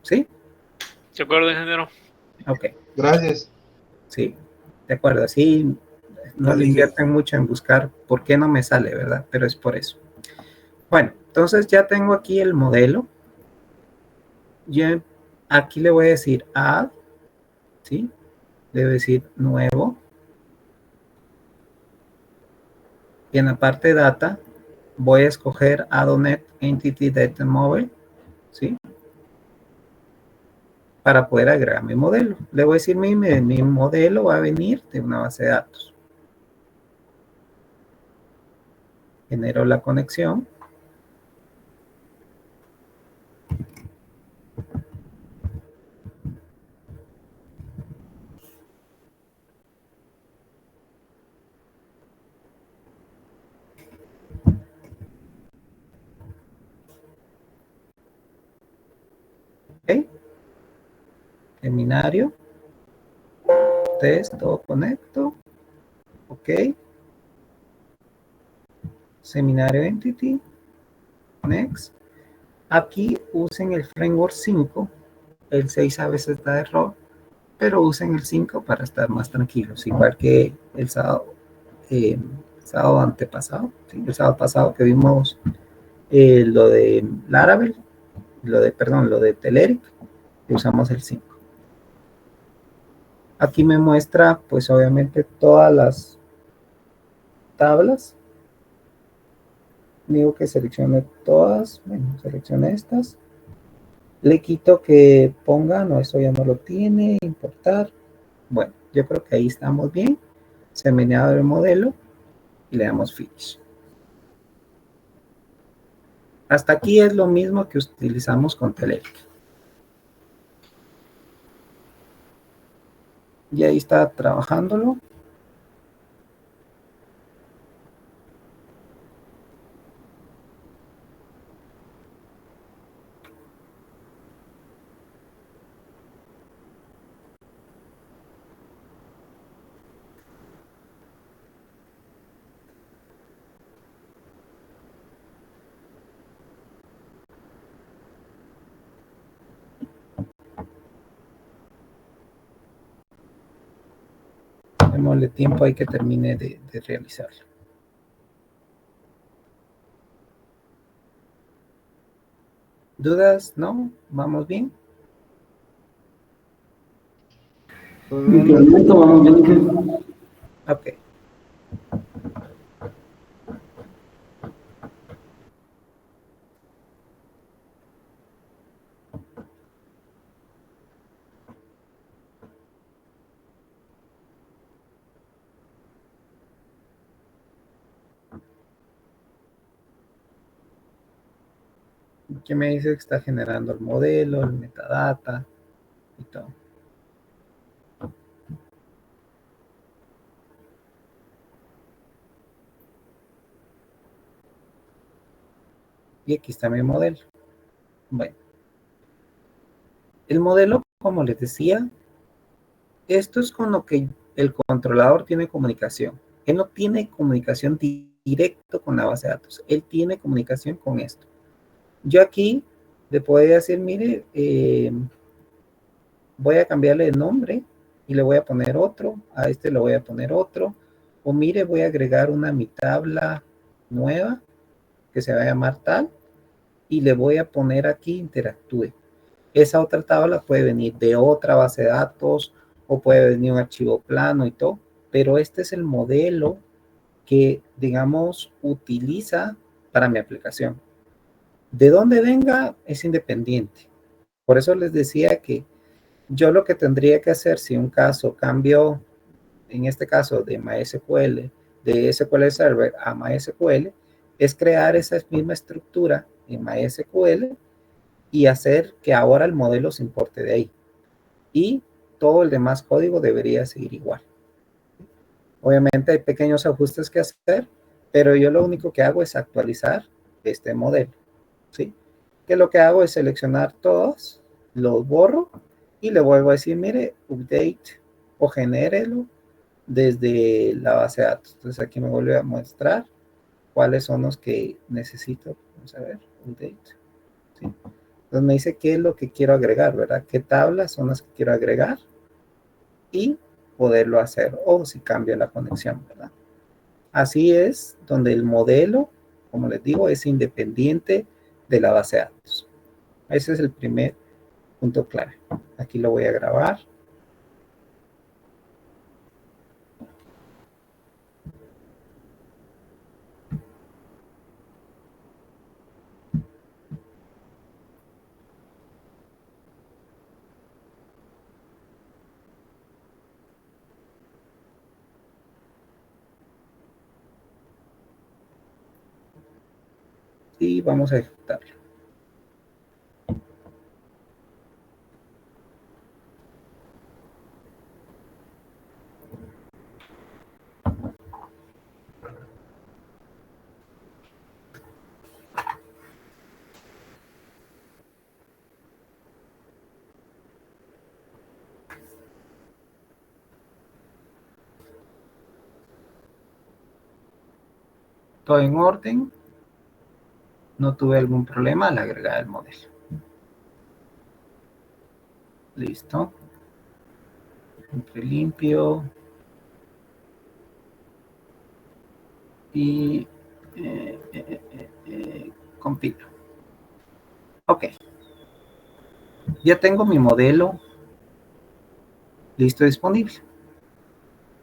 ¿Sí? ¿De acuerdo, ingeniero? Ok. Gracias. Sí, de acuerdo. Así no le invierten mucho en buscar por qué no me sale, ¿verdad? Pero es por eso. Bueno, entonces ya tengo aquí el modelo. Yo aquí le voy a decir add, ¿sí? Le voy a decir nuevo. Y en la parte de data voy a escoger Adonet Entity Data Model, ¿sí? Para poder agregar mi modelo. Le voy a decir mi modelo va a venir de una base de datos. Genero la conexión. Ok. Seminario. Test, todo conecto. Ok. Seminario Entity. Next. Aquí usen el framework 5. El 6 a veces da error, pero usen el 5 para estar más tranquilos. Igual que el sábado antepasado, ¿sí? El sábado pasado que vimos lo de Laravel, lo de Telerik, usamos el 5. Aquí me muestra, pues obviamente, todas las tablas. Digo que seleccione todas. Bueno, seleccione estas. Le quito que ponga, no, eso ya no lo tiene, importar. Bueno, yo creo que ahí estamos bien. Se me abre el modelo y le damos Finish. Hasta aquí es lo mismo que utilizamos con Telerik. Y ahí está trabajándolo. Démosle tiempo ahí que termine de realizarlo. ¿Dudas? ¿No? ¿Vamos bien? En este momento vamos bien. Ok. ¿Qué me dice que está generando el modelo, el metadata y todo? Y aquí está mi modelo. Bueno, el modelo, como les decía, esto es con lo que el controlador tiene comunicación. Él no tiene comunicación directo con la base de datos. Él tiene comunicación con esto. Yo aquí le podría decir, mire, voy a cambiarle el nombre y le voy a poner otro. A este le voy a poner otro. O mire, voy a agregar una mi tabla nueva que se va a llamar tal. Y le voy a poner aquí interactúe. Esa otra tabla puede venir de otra base de datos o puede venir un archivo plano y todo, pero este es el modelo que, digamos, utiliza para mi aplicación. De dónde venga es independiente. Por eso les decía que yo lo que tendría que hacer si un caso cambio, en este caso de MySQL, de SQL Server a MySQL, es crear esa misma estructura en MySQL y hacer que ahora el modelo se importe de ahí. Y todo el demás código debería seguir igual. Obviamente hay pequeños ajustes que hacer, pero yo lo único que hago es actualizar este modelo, ¿sí? Que lo que hago es seleccionar todos, los borro y le vuelvo a decir, mire, update o genérelo desde la base de datos. Entonces aquí me vuelve a mostrar cuáles son los que necesito. Vamos a ver, update, ¿sí? Entonces me dice qué es lo que quiero agregar, ¿verdad? ¿Qué tablas son las que quiero agregar? Y poderlo hacer, o si cambia la conexión, ¿verdad? Así es donde el modelo, como les digo, es independiente de la base de datos. Ese es el primer punto clave. Aquí lo voy a grabar. Y vamos a ejecutarlo. Todo en orden. No tuve algún problema al agregar el modelo. Listo. Siempre limpio. Y compilo. Ok. Ya tengo mi modelo Listo, disponible.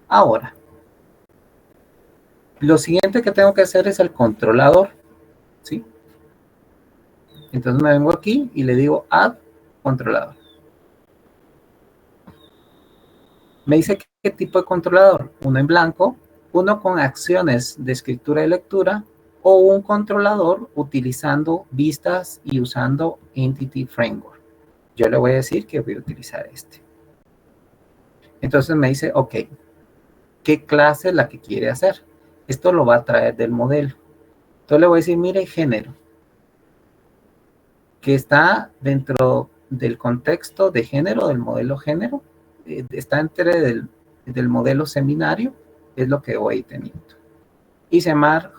Ahora, lo siguiente que tengo que hacer es el controlador, ¿sí? Entonces me vengo aquí y le digo add controlador. Me dice qué tipo de controlador, uno en blanco, uno con acciones de escritura y lectura, o un controlador utilizando vistas y usando Entity Framework. Yo le voy a decir que voy a utilizar este. Entonces me dice, ok, ¿qué clase es la que quiere hacer? Esto lo va a traer del modelo. Entonces le voy a decir, mire, género, que está dentro del contexto de género, del modelo género, está entre del modelo seminario, es lo que voy teniendo. Y se llama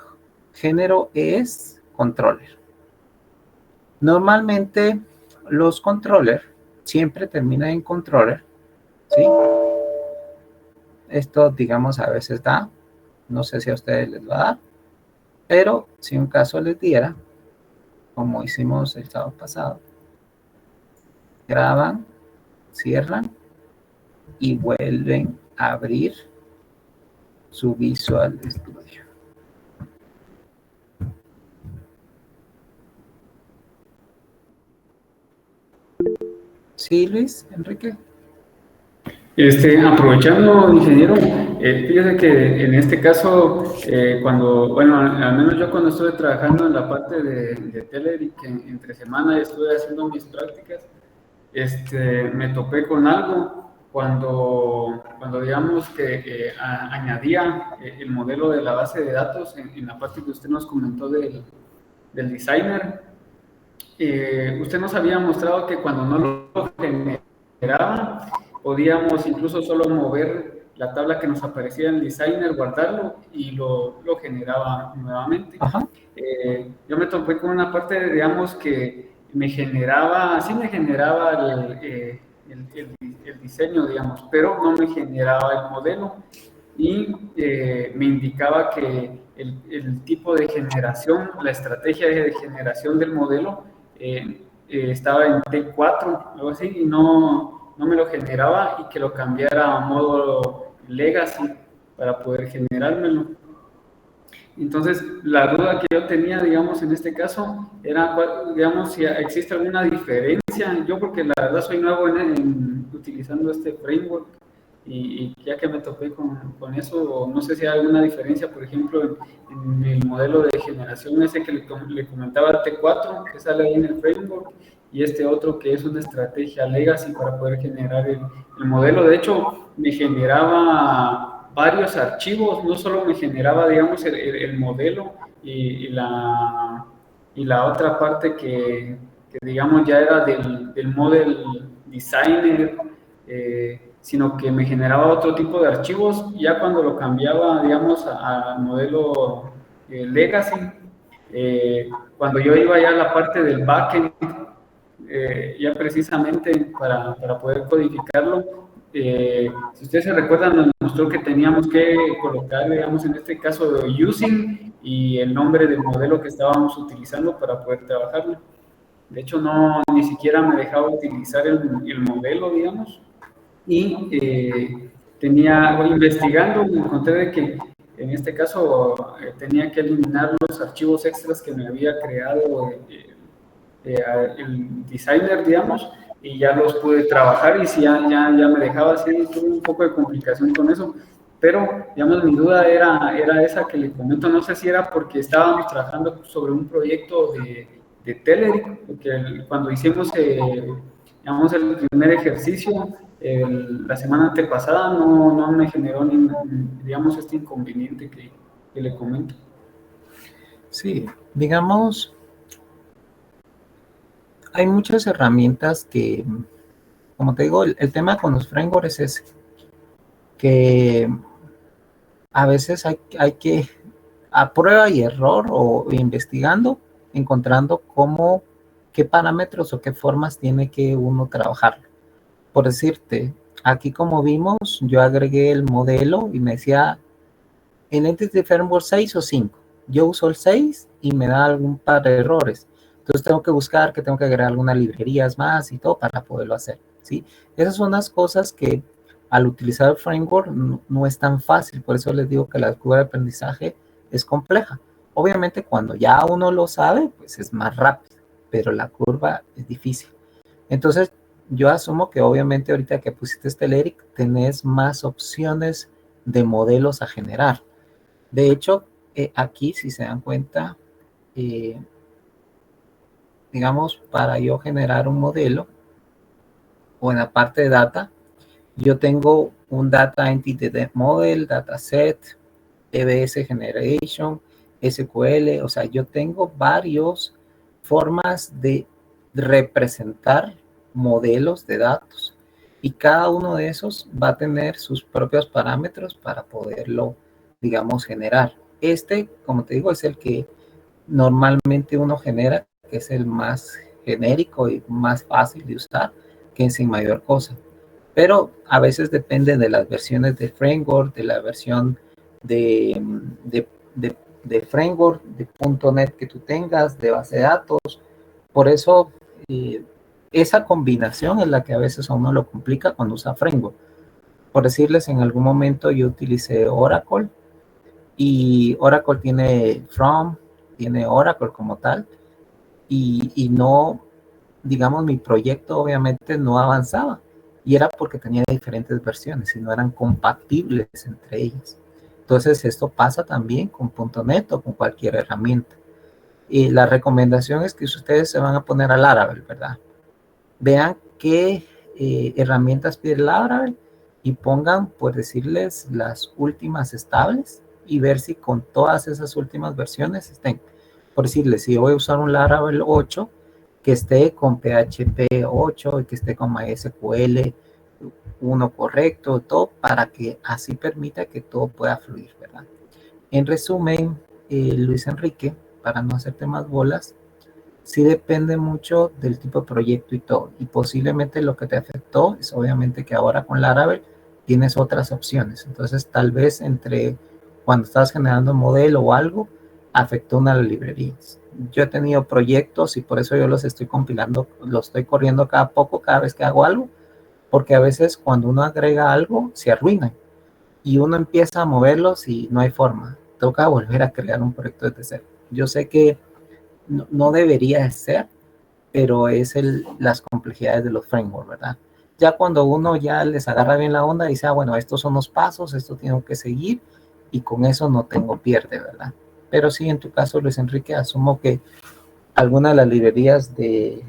género es controller. Normalmente los controller siempre terminan en controller, ¿sí? Esto, digamos, a veces da, no sé si a ustedes les va a dar, pero si un caso les diera, como hicimos el sábado pasado, graban, cierran y vuelven a abrir su Visual Studio. Sí, Luis, Enrique. Aprovechando, ingeniero, fíjese que en este caso, bueno, al menos yo cuando estuve trabajando en la parte de Telerik, entre semana estuve haciendo mis prácticas, me topé con algo cuando digamos que añadía el modelo de la base de datos en la parte que usted nos comentó del designer. Usted nos había mostrado que cuando no lo generaba, podíamos incluso solo mover la tabla que nos aparecía en el designer, guardarlo y lo generaba nuevamente. Yo me topé con una parte, digamos, que me generaba el diseño, digamos, pero no me generaba el modelo y me indicaba que el tipo de generación, la estrategia de generación del modelo estaba en T4, algo así, y no me lo generaba y que lo cambiara a modo legacy para poder generármelo. Entonces, la duda que yo tenía, digamos, en este caso, era, digamos, si existe alguna diferencia. Yo, porque la verdad soy nuevo utilizando este framework y ya que me topé con eso, no sé si hay alguna diferencia, por ejemplo, en el modelo de generación ese que le comentaba, T4, que sale ahí en el framework, y este otro que es una estrategia legacy para poder generar el modelo. De hecho, me generaba varios archivos, no solo me generaba, digamos, el modelo y la otra parte que digamos ya era del model designer, sino que me generaba otro tipo de archivos. Ya cuando lo cambiaba, digamos, al modelo legacy, cuando yo iba ya a la parte del backend, ya precisamente para poder codificarlo, si ustedes se recuerdan, nos mostró que teníamos que colocar, digamos, en este caso, using y el nombre del modelo que estábamos utilizando para poder trabajarlo. De hecho, ni siquiera me dejaba utilizar el modelo, digamos, y investigando, me encontré de que en este caso tenía que eliminar los archivos extras que me había creado el designer, digamos, y ya los pude trabajar, y si ya me dejaba así, tuve un poco de complicación con eso, pero, digamos, mi duda era esa que le comento. No sé si era porque estábamos trabajando sobre un proyecto de Telerik, porque cuando hicimos, digamos, el primer ejercicio, la semana antepasada, no me generó digamos, este inconveniente que le comento. Sí, digamos, hay muchas herramientas que, como te digo, el tema con los frameworks es que a veces hay que, a prueba y error o investigando, encontrando qué parámetros o qué formas tiene que uno trabajar. Por decirte, aquí como vimos, yo agregué el modelo y me decía en Entity Framework 6 o 5. Yo uso el 6 y me da algún par de errores. Entonces tengo que buscar que tengo que agregar algunas librerías más y todo para poderlo hacer, ¿sí? Esas son las cosas que al utilizar el framework no es tan fácil, por eso les digo que la curva de aprendizaje es compleja. Obviamente cuando ya uno lo sabe, pues es más rápido, pero la curva es difícil. Entonces, yo asumo que obviamente ahorita que pusiste Telerik, tenés más opciones de modelos a generar. De hecho, aquí, si se dan cuenta, digamos, para yo generar un modelo, o en la parte de data, yo tengo un Data Entity Model, Dataset, EBS Generation, SQL, o sea, yo tengo varias formas de representar modelos de datos y cada uno de esos va a tener sus propios parámetros para poderlo, digamos, generar. Este, como te digo, es el que normalmente uno genera, que es el más genérico y más fácil de usar, que es sin mayor cosa. Pero a veces depende de las versiones de framework, de la versión de framework, de .NET que tú tengas, de base de datos. Por eso, esa combinación es la que a veces a uno lo complica cuando usa framework. Por decirles, en algún momento yo utilicé Oracle, y Oracle tiene From, tiene Oracle como tal, y no, digamos, mi proyecto obviamente no avanzaba, y era porque tenía diferentes versiones y no eran compatibles entre ellas. Entonces esto pasa también con .NET o con cualquier herramienta. Y la recomendación es que si ustedes se van a poner a Laravel, ¿verdad? Vean qué herramientas pide Laravel y pongan, por decirles, las últimas estables y ver si con todas esas últimas versiones estén. Por decirles, si yo voy a usar un Laravel 8, que esté con PHP 8 y que esté con MySQL 1 correcto, todo para que así permita que todo pueda fluir, ¿verdad? En resumen, Luis Enrique, para no hacerte más bolas, sí depende mucho del tipo de proyecto y todo. Y posiblemente lo que te afectó es obviamente que ahora con Laravel tienes otras opciones. Entonces, tal vez entre cuando estás generando un modelo o algo, afectó una de las librerías. Yo he tenido proyectos y por eso yo los estoy compilando, los estoy corriendo cada poco, cada vez que hago algo, porque a veces cuando uno agrega algo, se arruinan y uno empieza a moverlos y no hay forma. Toca volver a crear un proyecto desde cero. Yo sé que no debería ser, pero es las complejidades de los frameworks, ¿verdad? Ya cuando uno ya les agarra bien la onda, dice, bueno, estos son los pasos, esto tengo que seguir, y con eso no tengo pierde, ¿verdad? Pero sí, en tu caso, Luis Enrique, asumo que alguna de las librerías de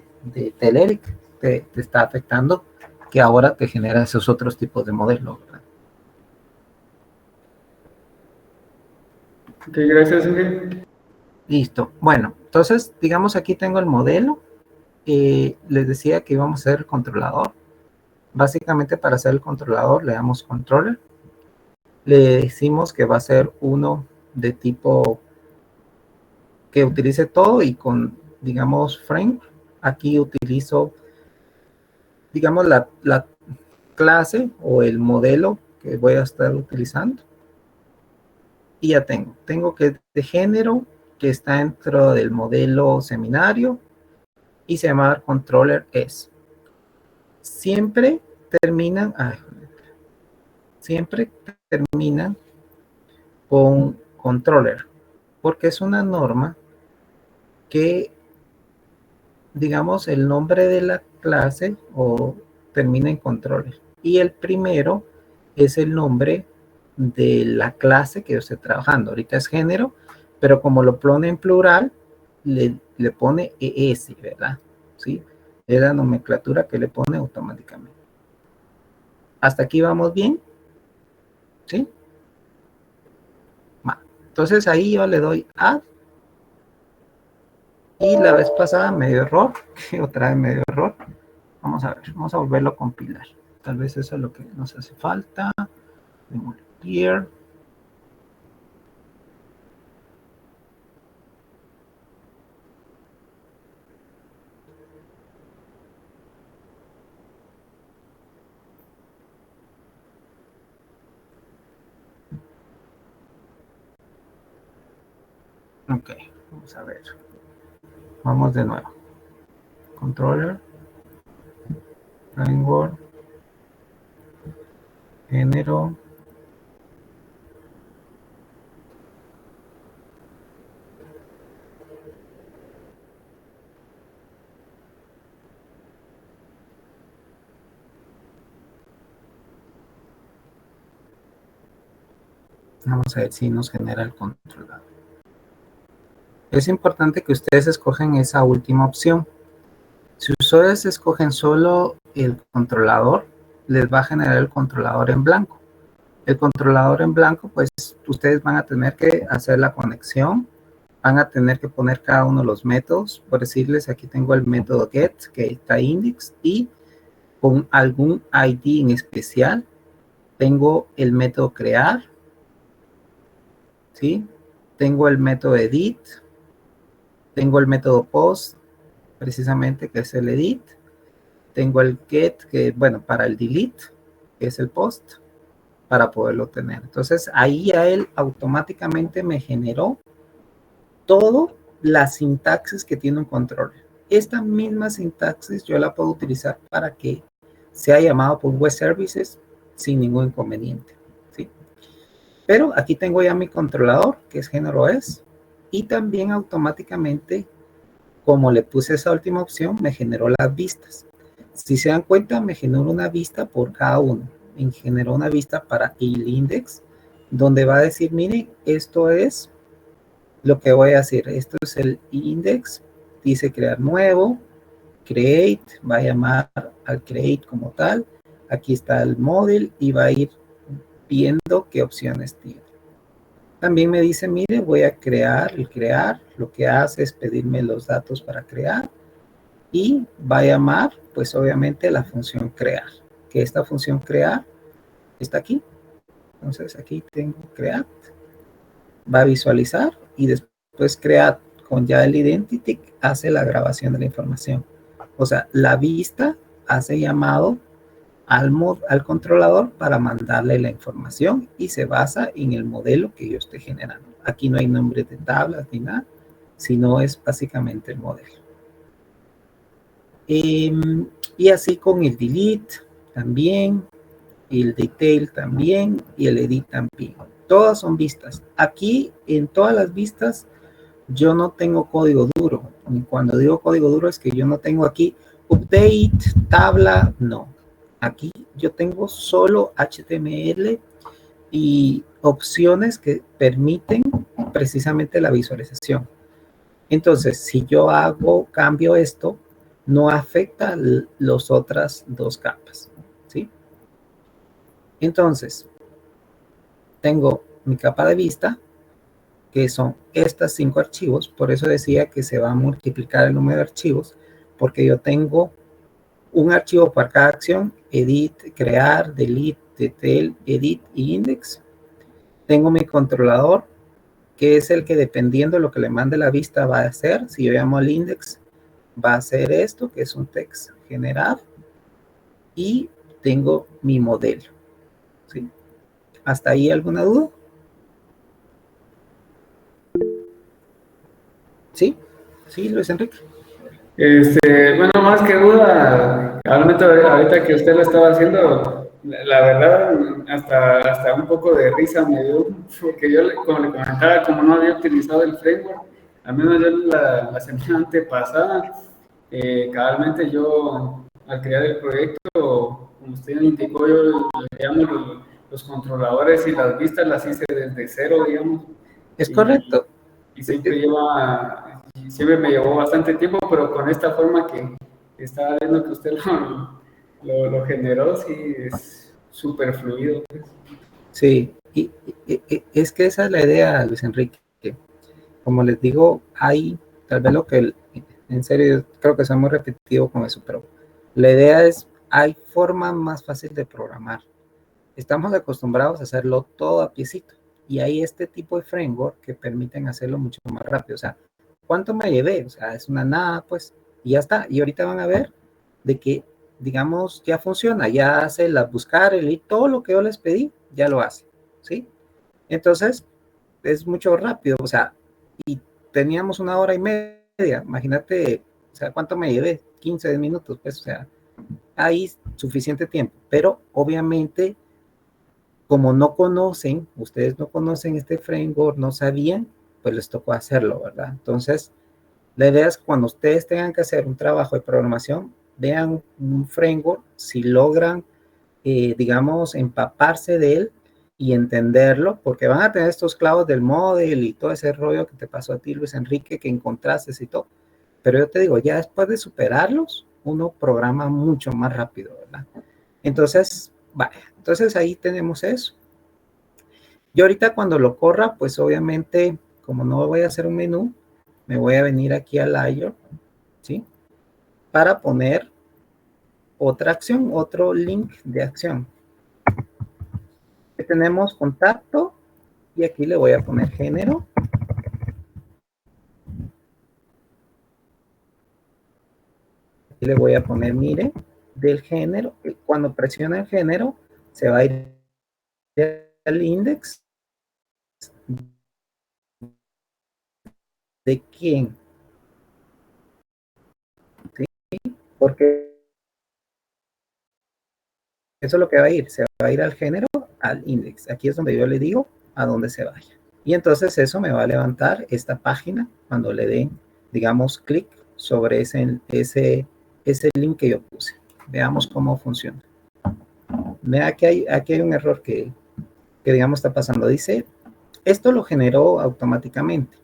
Telerik te está afectando, que ahora te genera esos otros tipos de modelos, ¿verdad? Ok, gracias, Enrique. Listo. Bueno, entonces, digamos, aquí tengo el modelo. Les decía que íbamos a hacer el controlador. Básicamente, para hacer el controlador, le damos controller. Le decimos que va a ser uno de tipo que utilice todo y con, digamos, frame. Aquí utilizo, digamos, la clase o el modelo que voy a estar utilizando. Y ya tengo que de género, que está dentro del modelo seminario, y se llama controller S. Siempre terminan con controller, porque es una norma que, digamos, el nombre de la clase o termina en controller, y el primero es el nombre de la clase que yo estoy trabajando. Ahorita es género, pero como lo pone en plural, le pone ES, ¿verdad? ¿Sí? Es la nomenclatura que le pone automáticamente. ¿Hasta aquí vamos bien? ¿Sí? Entonces ahí yo le doy add, y la vez pasada me dio error, que otra vez me dio error. Vamos a ver, vamos a volverlo a compilar. Tal vez eso es lo que nos hace falta. Clear. Ok, vamos a ver. Vamos de nuevo. Controller. Framework. género. Vamos a ver si nos genera el controlador. Es importante que ustedes escojan esa última opción. Si ustedes escogen solo el controlador, les va a generar el controlador en blanco. El controlador en blanco, pues ustedes van a tener que hacer la conexión, van a tener que poner cada uno de los métodos. Por decirles, aquí tengo el método get, que está index, y con algún ID en especial, tengo el método crear, ¿sí? Tengo el método edit, tengo el método post, precisamente, que es el edit. Tengo el get, que bueno, para el delete, que es el post, para poderlo tener. Entonces, ahí a él automáticamente me generó todo la sintaxis que tiene un controller. Esta misma sintaxis yo la puedo utilizar para que sea llamado por web services sin ningún inconveniente, ¿sí? Pero aquí tengo ya mi controlador, que es género es, y también automáticamente, como le puse esa última opción, me generó las vistas. Si se dan cuenta, me generó una vista por cada uno. Me generó una vista para el index, donde va a decir, miren, esto es lo que voy a hacer. Esto es el index, dice crear nuevo, create, va a llamar al create como tal. Aquí está el model y va a ir viendo qué opciones tiene. También me dice, mire, voy a crear, el crear, lo que hace es pedirme los datos para crear y va a llamar, pues obviamente, la función crear, que esta función crear está aquí. Entonces aquí tengo crear, va a visualizar y después crear con ya el identity hace la grabación de la información. O sea, la vista hace llamado al controlador para mandarle la información y se basa en el modelo que yo estoy generando. Aquí no hay nombres de tablas ni nada, sino es básicamente el modelo. Y así con el delete también, el detail también y el edit también. Todas son vistas. Aquí en todas las vistas yo no tengo código duro. Y cuando digo código duro es que yo no tengo aquí update, tabla, no. Aquí yo tengo solo HTML y opciones que permiten precisamente la visualización. Entonces, si yo cambio esto, no afecta las otras dos capas, ¿sí? Entonces, tengo mi capa de vista, que son estas 5 archivos. Por eso decía que se va a multiplicar el número de archivos, porque yo tengo un archivo para cada acción: edit, crear, delete, detail, edit y index. Tengo mi controlador, que es el que, dependiendo de lo que le mande la vista, va a hacer. Si yo llamo al index, va a hacer esto, que es un text generar. Y tengo mi modelo, ¿sí? ¿Hasta ahí alguna duda? ¿Sí? ¿Sí, Luis Enrique? Bueno, más que duda, ahorita que usted lo estaba haciendo, la verdad, hasta un poco de risa me dio, porque yo, como le comentaba, como no había utilizado el framework, al menos yo la semana antepasada, cabalmente yo, al crear el proyecto, como usted indicó, yo le llamo los controladores y las vistas las hice desde cero, digamos. Es correcto. Y siempre me llevó bastante tiempo, pero con esta forma que estaba viendo que usted lo generó, sí, es súper fluido. Pues. Sí, y es que esa es la idea, Luis Enrique. Como les digo, hay, tal vez en serio, creo que soy muy repetitivo con eso, pero la idea es, hay formas más fáciles de programar. Estamos acostumbrados a hacerlo todo a piecito. Y hay este tipo de framework que permiten hacerlo mucho más rápido. O sea, ¿cuánto me llevé? O sea, es una nada, pues, y ya está. Y ahorita van a ver de que, digamos, ya funciona. Ya hace buscar, todo lo que yo les pedí, ya lo hace, ¿sí? Entonces, es mucho rápido. O sea, y teníamos 1 hora y media. Imagínate, o sea, ¿cuánto me llevé? 15 minutos, pues, o sea, hay suficiente tiempo. Pero, obviamente, como no conocen, ustedes no conocen este framework, no sabían, pues les tocó hacerlo, ¿verdad? Entonces, la idea es que cuando ustedes tengan que hacer un trabajo de programación, vean un framework, si logran, digamos, empaparse de él y entenderlo, porque van a tener estos clavos del model y todo ese rollo que te pasó a ti, Luis Enrique, que encontraste y todo. Pero yo te digo, ya después de superarlos, uno programa mucho más rápido, ¿verdad? Entonces, vaya, entonces ahí tenemos eso. Yo ahorita cuando lo corra, pues obviamente, como no voy a hacer un menú, me voy a venir aquí al layer, ¿sí? Para poner otra acción, otro link de acción. Tenemos contacto y aquí le voy a poner género. Aquí le voy a poner, mire, del género. Cuando presiona el género, se va a ir al index de quién. ¿Sí? Porque eso es lo que va a ir. Se va a ir al género, al index. Aquí es donde yo le digo a dónde se vaya. Y entonces eso me va a levantar esta página cuando le den, digamos, clic sobre ese link que yo puse. Veamos cómo funciona. Vea que aquí hay un error que digamos está pasando. Dice, esto lo generó automáticamente.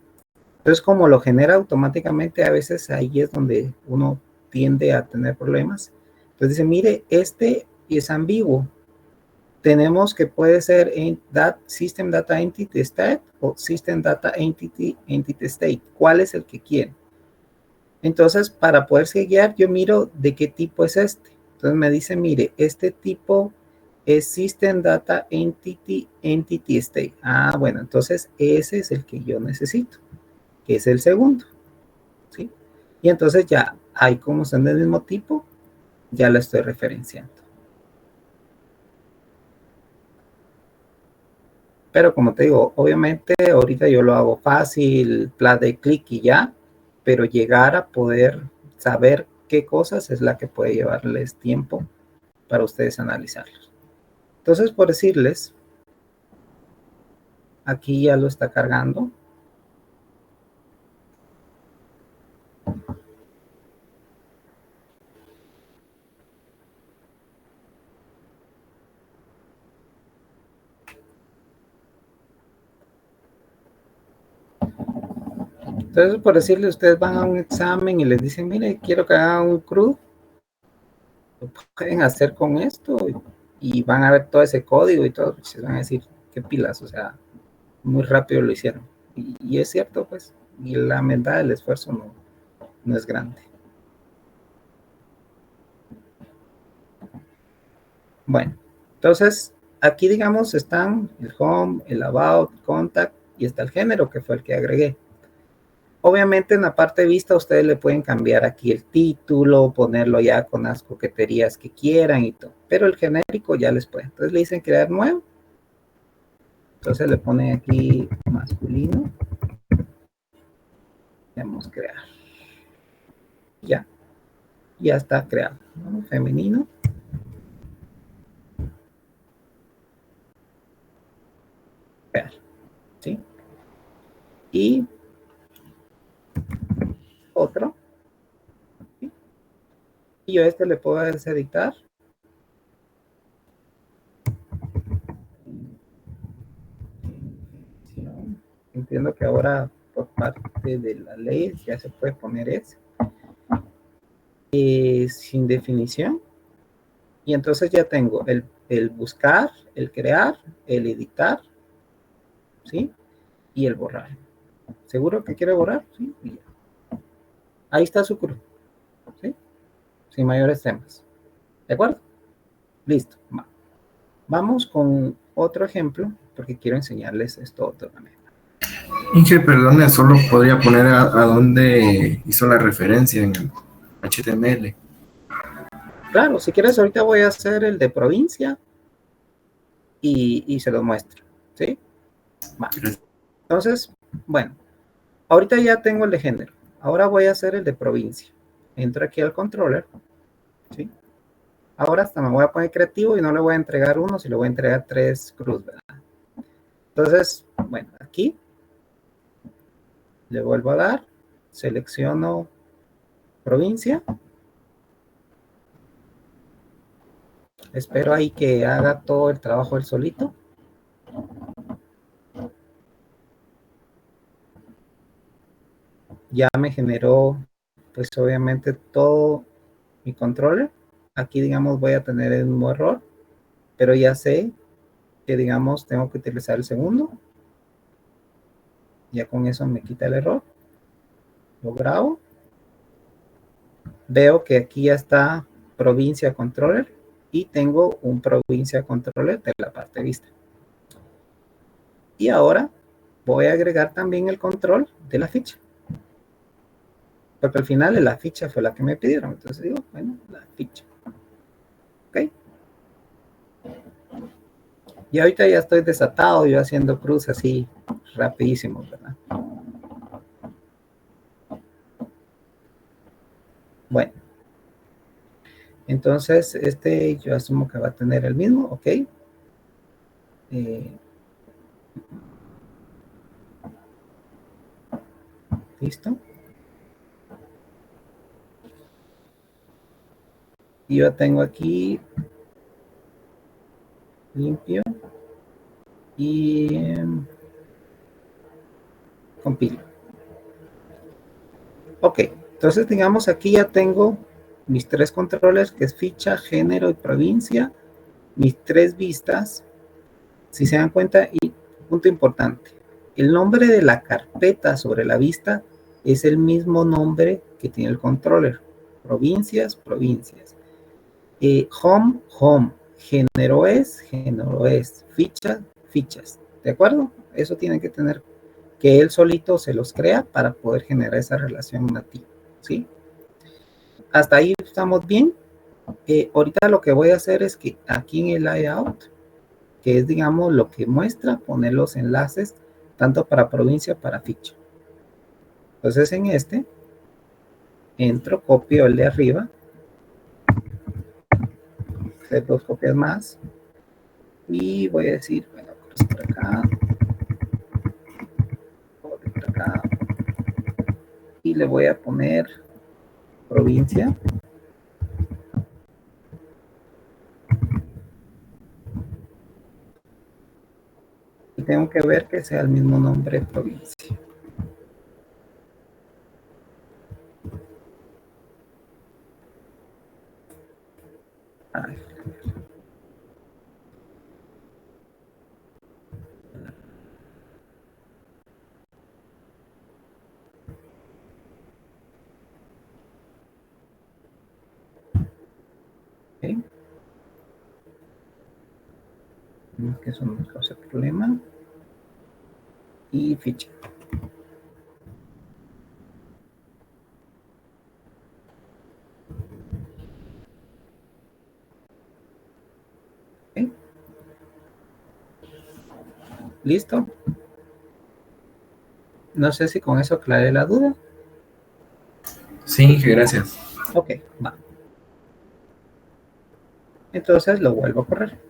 Entonces, como lo genera automáticamente, a veces ahí es donde uno tiende a tener problemas. Entonces dice, mire, este es ambiguo. Tenemos que puede ser en System Data Entity State o System Data Entity State. ¿Cuál es el que quiere? Entonces, para poderse guiar, yo miro de qué tipo es este. Entonces me dice, mire, este tipo es System Data Entity State. Ah, bueno, entonces ese es el que yo necesito, que es el segundo, ¿sí? Y entonces ya, ahí como son del mismo tipo, ya la estoy referenciando. Pero como te digo, obviamente ahorita yo lo hago fácil, plan de clic y ya, pero llegar a poder saber qué cosas es la que puede llevarles tiempo para ustedes analizarlos. Entonces, por decirles, aquí ya lo está cargando. Entonces, por decirle, ustedes van a un examen y les dicen, mire, quiero que hagan un CRUD. Lo pueden hacer con esto y van a ver todo ese código y todo. Se van a decir, qué pilas, o sea, muy rápido lo hicieron. Y es cierto, pues, y la verdad, el esfuerzo no es grande. Bueno, entonces, aquí, digamos, están el home, el about, contact, y está el género, que fue el que agregué. Obviamente, en la parte de vista, ustedes le pueden cambiar aquí el título, ponerlo ya con las coqueterías que quieran y todo. Pero el genérico ya les puede. Entonces, le dicen crear nuevo. Entonces, le ponen aquí masculino. Vamos a crear. Ya está creado, ¿no? Femenino. Crear, ¿sí? Y otro. ¿Sí? Y yo a este le puedo editar. Entiendo que ahora por parte de la ley ya se puede poner ese. Sin definición. Y entonces ya tengo el buscar, el crear, el editar, ¿sí? Y el borrar. ¿Seguro que quiere borrar? Sí. Y ya. Ahí está su CRUD, ¿sí? Sin mayores temas. ¿De acuerdo? Listo. Vamos con otro ejemplo, porque quiero enseñarles esto de otra manera. Inge, perdone, solo podría poner a dónde hizo la referencia en el HTML. Claro, si quieres, ahorita voy a hacer el de provincia y se lo muestro, ¿sí? Vale. Entonces, bueno, ahorita ya tengo el de género. Ahora voy a hacer el de provincia. Entro aquí al controller, ¿sí? Ahora hasta me voy a poner creativo y no le voy a entregar 1, sino le voy a entregar 3 cruz, ¿verdad? Entonces, bueno, aquí le vuelvo a dar, selecciono provincia, espero ahí que haga todo el trabajo él solito. Ya me generó, pues obviamente todo mi controller. Aquí, digamos, voy a tener el mismo error, pero ya sé que, digamos, tengo que utilizar el segundo. Ya con eso me quita el error. Lo grabo. Veo que aquí ya está provincia controller y tengo un provincia controller de la parte vista. Y ahora voy a agregar también el control de la ficha. Porque al final la ficha fue la que me pidieron. Entonces digo, bueno, la ficha. ¿Ok? Y ahorita ya estoy desatado, yo haciendo cruz así rapidísimo, ¿verdad? Bueno. Entonces, yo asumo que va a tener el mismo, ¿ok? Listo. Y yo tengo aquí limpio y compilo. Ok, entonces digamos aquí ya tengo mis 3 controles, que es ficha, género y provincia, mis 3 vistas. Si se dan cuenta, y punto importante, el nombre de la carpeta sobre la vista es el mismo nombre que tiene el controller. Provincias, provincias. Home, home. Género es, fichas, fichas. ¿De acuerdo? Eso tienen que tener, que él solito se los crea para poder generar esa relación nativa. ¿Sí? Hasta ahí estamos bien. Ahorita lo que voy a hacer es que aquí en el layout, que es, digamos, lo que muestra, poner los enlaces, tanto para provincia, para ficha. Entonces, en entro, copio el de arriba, hacer 2 copias más, y voy a decir, bueno, por acá, por acá, y le voy a poner provincia. Y tengo que ver que sea el mismo nombre de provincia. Ay. Okay. Que eso no causa problema. Y ficha. Okay. ¿Listo? No sé si con eso aclaré la duda. Sí, gracias. Ok, va. Entonces lo vuelvo a correr.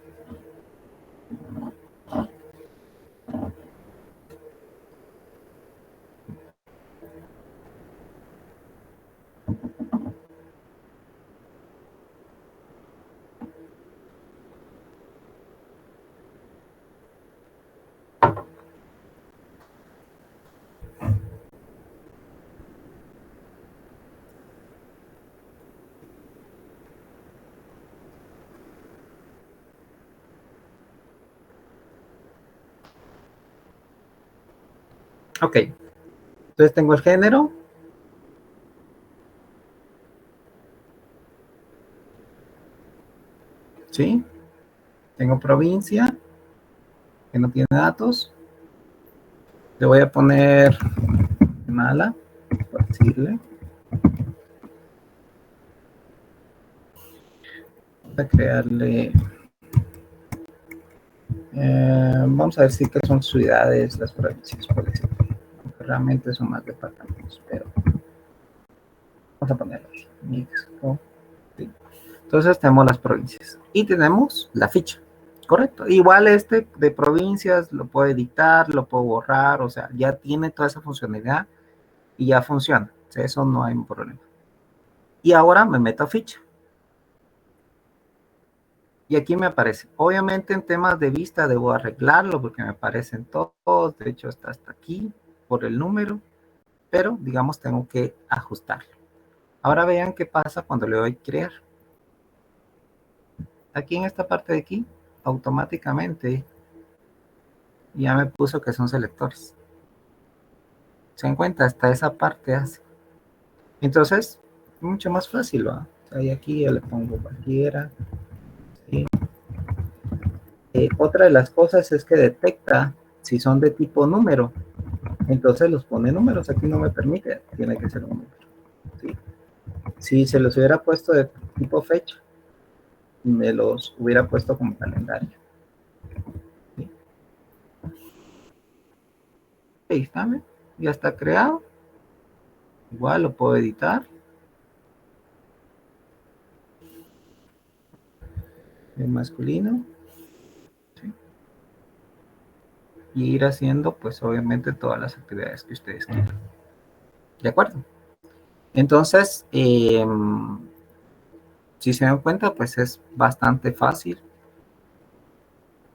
Ok. Entonces tengo el género. ¿Sí? Tengo provincia, que no tiene datos. Le voy a poner mala, por decirle. Voy a crearle... vamos a ver si que son ciudades, las provincias, por decirlo. Porque realmente son más departamentos, pero... Vamos a ponerlo aquí. Mixco. Sí. Entonces tenemos las provincias y tenemos la ficha, correcto. Igual este de provincias lo puedo editar, lo puedo borrar, o sea, ya tiene toda esa funcionalidad y ya funciona. O sea, eso no hay un problema. Y ahora me meto a ficha. Y aquí me aparece. Obviamente en temas de vista debo arreglarlo porque me aparecen todos. De hecho está hasta aquí por el número. Pero digamos tengo que ajustarlo. Ahora vean qué pasa cuando le doy crear. Aquí en esta parte de aquí, automáticamente ya me puso que son selectores. ¿Se dan cuenta? Hasta esa parte hace. Entonces, mucho más fácil, ¿va? O sea, y aquí ya le pongo cualquiera. ¿Sí? Otra de las cosas es que detecta si son de tipo número. Entonces los pone números. Aquí no me permite, tiene que ser un número. ¿Sí? Si se los hubiera puesto de tipo fecha, me los hubiera puesto como calendario. ¿Sí? Ahí está, ¿ve? Ya está creado. Igual lo puedo editar. El masculino. ¿Sí? Y ir haciendo, pues obviamente, todas las actividades que ustedes quieran. ¿De acuerdo? Entonces, si se dan cuenta, pues es bastante fácil.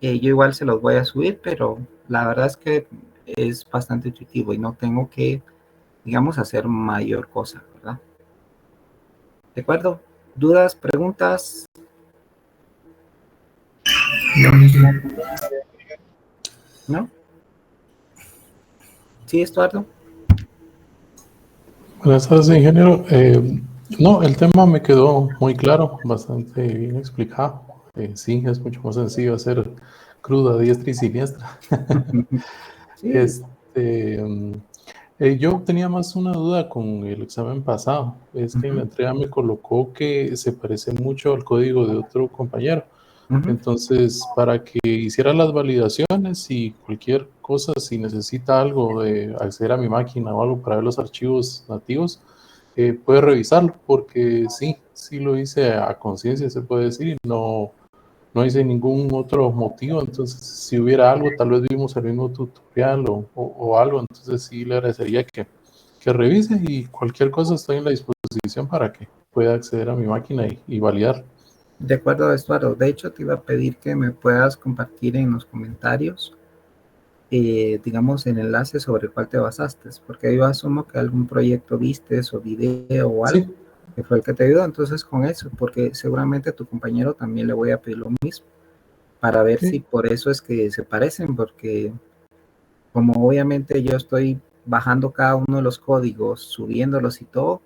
Yo igual se los voy a subir, pero la verdad es que es bastante intuitivo y no tengo que, digamos, hacer mayor cosa, ¿verdad? ¿De acuerdo? ¿Dudas, preguntas? ¿No? ¿Sí, Estuardo? Buenas tardes, ingeniero. No, el tema me quedó muy claro, bastante bien explicado. Sí, es mucho más sencillo hacer cruda, diestra y siniestra. Sí. Yo tenía más una duda con el examen pasado. Es que en la entrega me colocó que se parece mucho al código de otro compañero. Entonces, para que hiciera las validaciones y cualquier cosa, si necesita algo de acceder a mi máquina o algo para ver los archivos nativos, puede revisarlo, porque sí lo hice a conciencia, se puede decir, y no hice ningún otro motivo. Entonces, si hubiera algo, tal vez vimos el mismo tutorial o algo, entonces sí le agradecería que revise, y cualquier cosa estoy en la disposición para que pueda acceder a mi máquina y validar. De acuerdo, Estuardo. De hecho, te iba a pedir que me puedas compartir en los comentarios, digamos, el enlace sobre el cual te basaste, porque yo asumo que algún proyecto vistes o video o algo que fue el que te ayudó. Entonces, con eso, porque seguramente a tu compañero también le voy a pedir lo mismo, para ver si por eso es que se parecen, porque como obviamente yo estoy bajando cada uno de los códigos, subiéndolos y todo,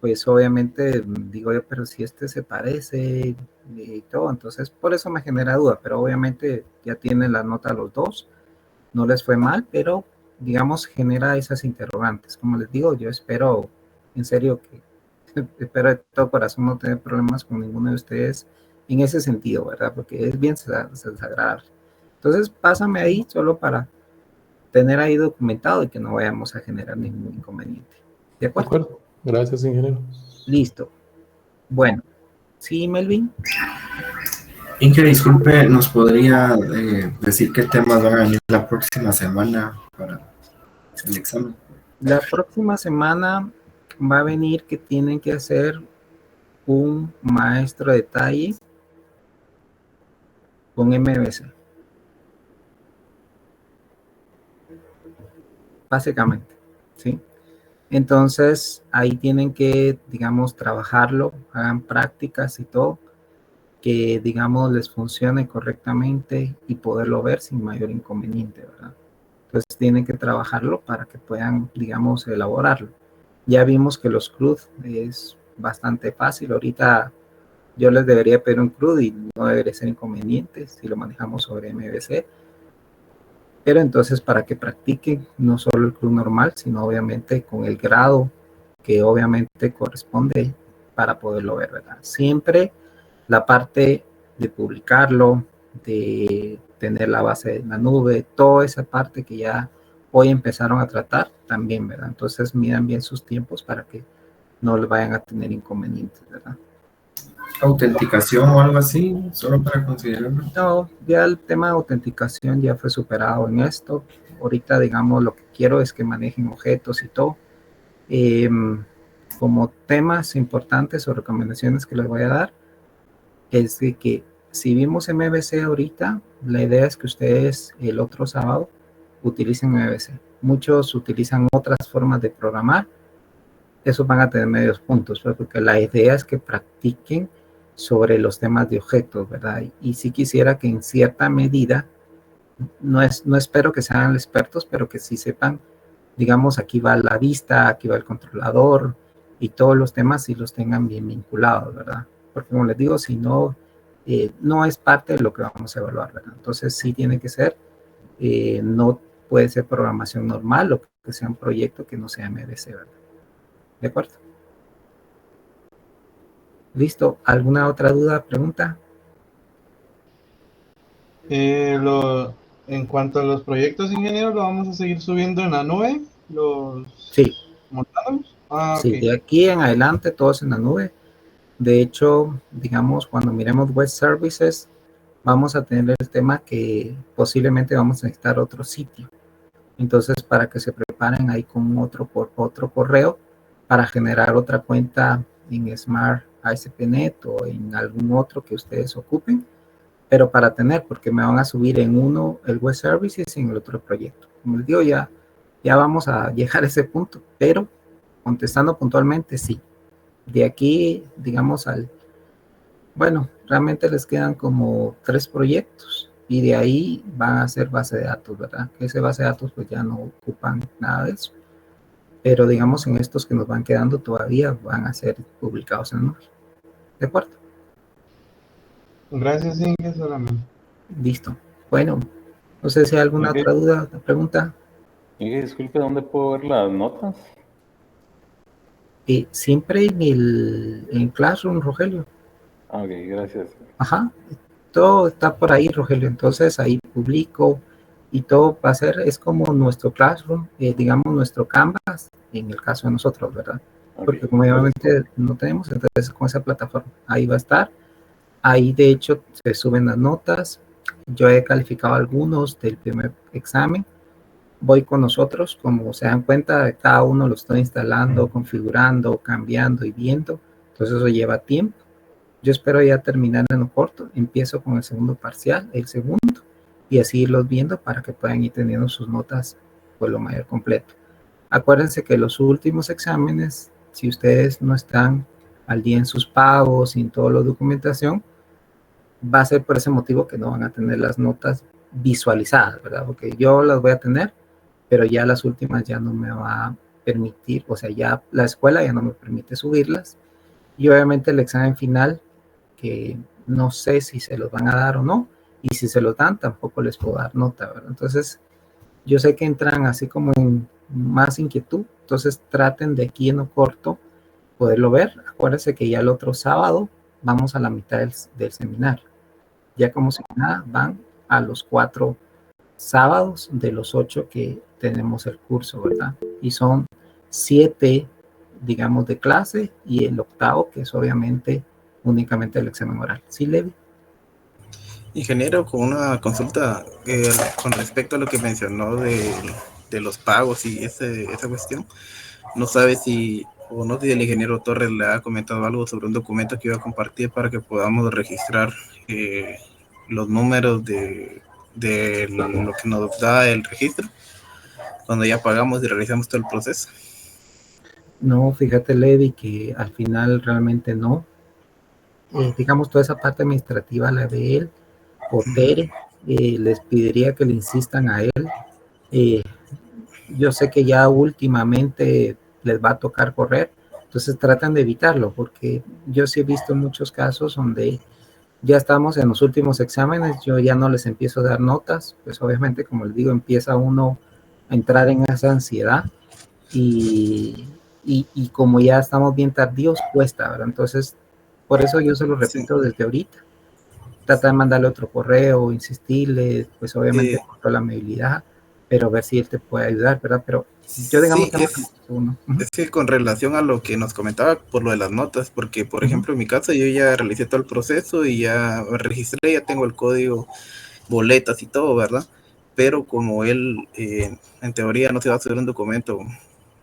pues obviamente digo yo, pero si este se parece y todo, entonces por eso me genera duda, pero obviamente ya tienen la nota los dos, no les fue mal, pero digamos genera esas interrogantes. Como les digo, yo espero, en serio, que espero de todo corazón no tener problemas con ninguno de ustedes en ese sentido, ¿verdad? Porque es bien desagradable. Entonces pásame ahí solo para tener ahí documentado y que no vayamos a generar ningún inconveniente. ¿De acuerdo? De acuerdo. Gracias, ingeniero. Listo. Bueno. ¿Sí, Melvin? Inge, disculpe, ¿nos podría decir qué temas van a venir la próxima semana para el examen? La próxima semana va a venir que tienen que hacer un maestro de detalle con MVC. Básicamente, ¿sí? Entonces, ahí tienen que, digamos, trabajarlo, hagan prácticas y todo, que, digamos, les funcione correctamente y poderlo ver sin mayor inconveniente, ¿verdad? Entonces, tienen que trabajarlo para que puedan, digamos, elaborarlo. Ya vimos que los CRUD es bastante fácil. Ahorita yo les debería pedir un CRUD y no debería ser inconveniente si lo manejamos sobre MVC. Pero entonces para que practiquen no solo el CRUD normal, sino obviamente con el grado que obviamente corresponde para poderlo ver, ¿verdad? Siempre la parte de publicarlo, de tener la base en la nube, toda esa parte que ya hoy empezaron a tratar también, ¿verdad? Entonces midan bien sus tiempos para que no les vayan a tener inconvenientes, ¿verdad? autenticación o algo así, solo para considerarlo? No, ya el tema de autenticación ya fue superado en esto. Ahorita, digamos, lo que quiero es que manejen objetos y todo. Como temas importantes o recomendaciones que les voy a dar, es de que si vimos MVC ahorita, la idea es que ustedes el otro sábado utilicen MVC. Muchos utilizan otras formas de programar. Esos van a tener medios puntos, porque la idea es que practiquen sobre los temas de objetos, ¿verdad? Y sí quisiera que en cierta medida, no espero que sean expertos, pero que sí sepan, digamos, aquí va la vista, aquí va el controlador, y todos los temas sí los tengan bien vinculados, ¿verdad? Porque como les digo, si no, no es parte de lo que vamos a evaluar, ¿verdad? Entonces sí tiene que ser, no puede ser programación normal o que sea un proyecto que no sea MVC, ¿verdad? ¿De acuerdo? ¿Listo? ¿Alguna otra duda, pregunta? En cuanto a los proyectos, ingeniero, ¿lo vamos a seguir subiendo en la nube? Sí. ¿Montándolos? Sí, Ok. de aquí en adelante todos en la nube. De hecho, digamos, cuando miremos web services, vamos a tener el tema que posiblemente vamos a necesitar otro sitio. Entonces, para que se preparen ahí con otro correo para generar otra cuenta en Smart ASP.NET o en algún otro que ustedes ocupen, pero para tener, porque me van a subir en uno el web services y en el otro proyecto. Como les digo, ya vamos a llegar a ese punto, pero contestando puntualmente, sí. De aquí, digamos, bueno, realmente les quedan como 3 proyectos y de ahí van a ser base de datos, ¿verdad? Que ese base de datos pues ya no ocupan nada de eso. Pero digamos en estos que nos van quedando todavía van a ser publicados en nube. ¿De acuerdo? Gracias, Inge, solamente. Listo. Bueno, no sé si hay alguna otra duda, pregunta. Disculpe, ¿dónde puedo ver las notas? Siempre en Classroom, Rogelio. Ok, gracias. Ajá, todo está por ahí, Rogelio. Entonces ahí publico y todo va a ser, es como nuestro Classroom, digamos nuestro Canvas, en el caso de nosotros, ¿verdad? Porque como obviamente no tenemos, entonces con esa plataforma, ahí va a estar. Ahí de hecho se suben las notas. Yo he calificado algunos del primer examen. Voy con nosotros, como se dan cuenta, cada uno lo estoy instalando, configurando, cambiando y viendo. Entonces eso lleva tiempo. Yo espero ya terminar en lo corto. Empiezo con el segundo parcial, el segundo, y así irlos viendo para que puedan ir teniendo sus notas por lo mayor completo. Acuérdense que los últimos exámenes, si ustedes no están al día en sus pagos y en toda la documentación, va a ser por ese motivo que no van a tener las notas visualizadas, ¿verdad? Porque yo las voy a tener, pero ya las últimas ya no me va a permitir, o sea, ya la escuela ya no me permite subirlas. Y obviamente el examen final, que no sé si se los van a dar o no, y si se los dan, tampoco les puedo dar nota, ¿verdad? Entonces, yo sé que entran así como en más inquietud, entonces traten de aquí en lo corto poderlo ver. Acuérdense que ya el otro sábado vamos a la mitad del seminario. Ya como si nada, van a los 4 sábados de los 8 que tenemos el curso, ¿verdad? Y son 7, digamos, de clase y el octavo, que es obviamente únicamente el examen oral. ¿Sí, Levi? Ingeniero, con una consulta con respecto a lo que mencionó de los pagos y esa cuestión. No sabe si, o no sé si el ingeniero Torres le ha comentado algo sobre un documento que iba a compartir para que podamos registrar los números de lo que nos da el registro cuando ya pagamos y realizamos todo el proceso. No, fíjate, Levi, que al final realmente no. Digamos, toda esa parte administrativa la ve él o Tere. Les pediría que le insistan a él. Yo sé que ya últimamente les va a tocar correr, entonces tratan de evitarlo, porque yo sí he visto muchos casos donde ya estamos en los últimos exámenes, yo ya no les empiezo a dar notas, pues obviamente, como les digo, empieza uno a entrar en esa ansiedad y como ya estamos bien tardíos, cuesta, ¿verdad? Entonces, por eso yo se lo repito desde ahorita. Trata de mandarle otro correo, insistirle, pues obviamente por toda la amabilidad, pero ver si él te puede ayudar, ¿verdad? Pero yo digamos Sí, es que con relación a lo que nos comentaba por lo de las notas, porque por ejemplo en mi caso yo ya realicé todo el proceso y ya me registré, ya tengo el código, boletas y todo, ¿verdad? Pero como él en teoría no se va a subir un documento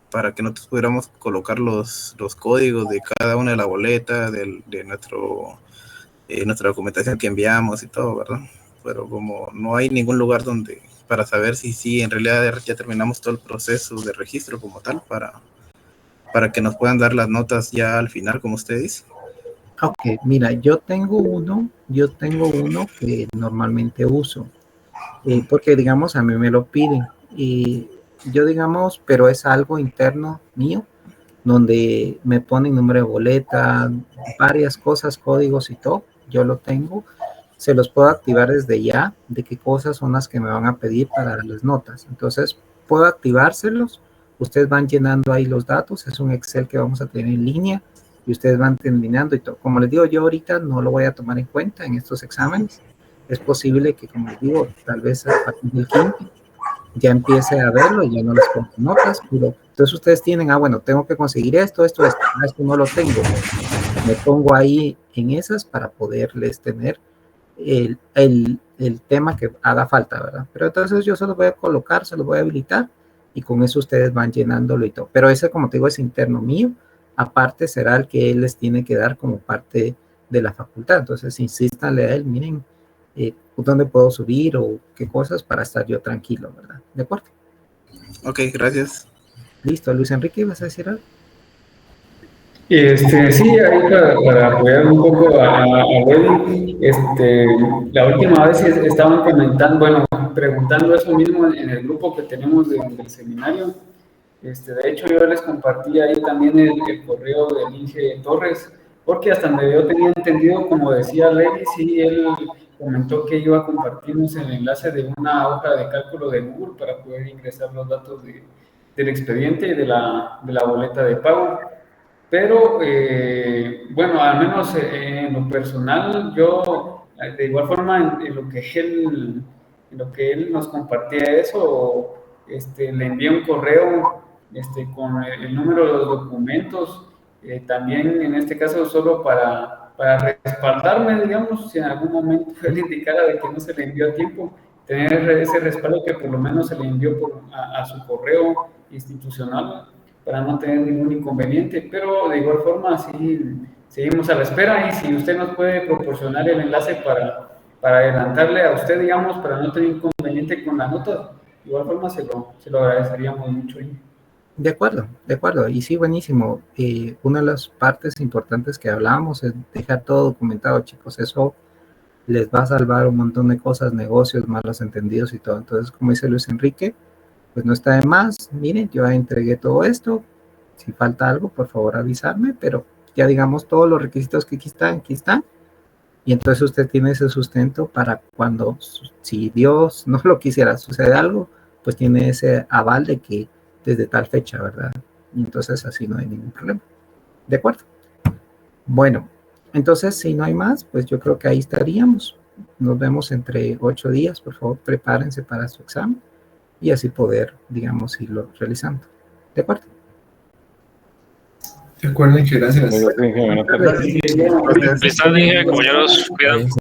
para que nosotros pudiéramos colocar los códigos de cada una de las boletas, de nuestra documentación que enviamos y todo, ¿verdad? Pero como no hay ningún lugar donde para saber si en realidad ya terminamos todo el proceso de registro como tal, para que nos puedan dar las notas ya al final, como usted dice. Ok, mira, yo tengo uno que normalmente uso, porque digamos a mí me lo piden, y yo digamos, pero es algo interno mío, donde me ponen número de boleta, varias cosas, códigos y todo, yo lo tengo, se los puedo activar desde ya, de qué cosas son las que me van a pedir para las notas. Entonces, puedo activárselos, ustedes van llenando ahí los datos, es un Excel que vamos a tener en línea, y ustedes van terminando y todo. Como les digo, yo ahorita no lo voy a tomar en cuenta en estos exámenes, es posible que, como les digo, tal vez a partir del 15 ya empiece a verlo y ya no les pongo notas, pero entonces ustedes tienen, bueno, tengo que conseguir esto no lo tengo, me pongo ahí en esas para poderles tener el tema que haga falta, ¿verdad? Pero entonces yo se los voy a colocar, se los voy a habilitar y con eso ustedes van llenándolo y todo. Pero ese, como te digo, es interno mío, aparte será el que él les tiene que dar como parte de la facultad. Entonces insístanle a él, miren, dónde puedo subir o qué cosas para estar yo tranquilo, ¿verdad? ¿De acuerdo? Ok, gracias. Listo, Luis Enrique, ¿vas a decir algo? Sí, ahí para apoyar un poco a Levi, la última vez estaban comentando, bueno, preguntando eso mismo en el grupo que tenemos del seminario. De hecho, yo les compartí ahí también el correo del Inge Torres, porque hasta donde yo tenía entendido, como decía Levi, sí, él comentó que iba a compartirnos el enlace de una hoja de cálculo de Google para poder ingresar los datos del expediente y de la boleta de pago. Pero, bueno, al menos en lo personal, yo, de igual forma, en lo que él nos compartía eso, le envié un correo con el número de los documentos, también en este caso solo para respaldarme, digamos, si en algún momento él indicara de que no se le envió a tiempo, tener ese respaldo que por lo menos se le envió a su correo institucional, para no tener ningún inconveniente, pero de igual forma sí seguimos a la espera y si usted nos puede proporcionar el enlace para adelantarle a usted, digamos, para no tener inconveniente con la nota, de igual forma se lo agradeceríamos mucho. De acuerdo, y sí, buenísimo. Una de las partes importantes que hablábamos es dejar todo documentado, chicos, eso les va a salvar un montón de cosas, negocios, malos entendidos y todo. Entonces, como dice Luis Enrique, pues no está de más, miren, yo ya entregué todo esto, si falta algo, por favor avisarme, pero ya digamos todos los requisitos que aquí están, y entonces usted tiene ese sustento para cuando, si Dios no lo quisiera, sucede algo, pues tiene ese aval de que desde tal fecha, ¿verdad? Y entonces así no hay ningún problema. ¿De acuerdo? Bueno, entonces si no hay más, pues yo creo que ahí estaríamos. Nos vemos entre 8 días, por favor, prepárense para su examen y así poder, digamos, irlo realizando. ¿De acuerdo? De acuerdo, Inge, gracias. Buenas tardes, compañeros. Cuidados.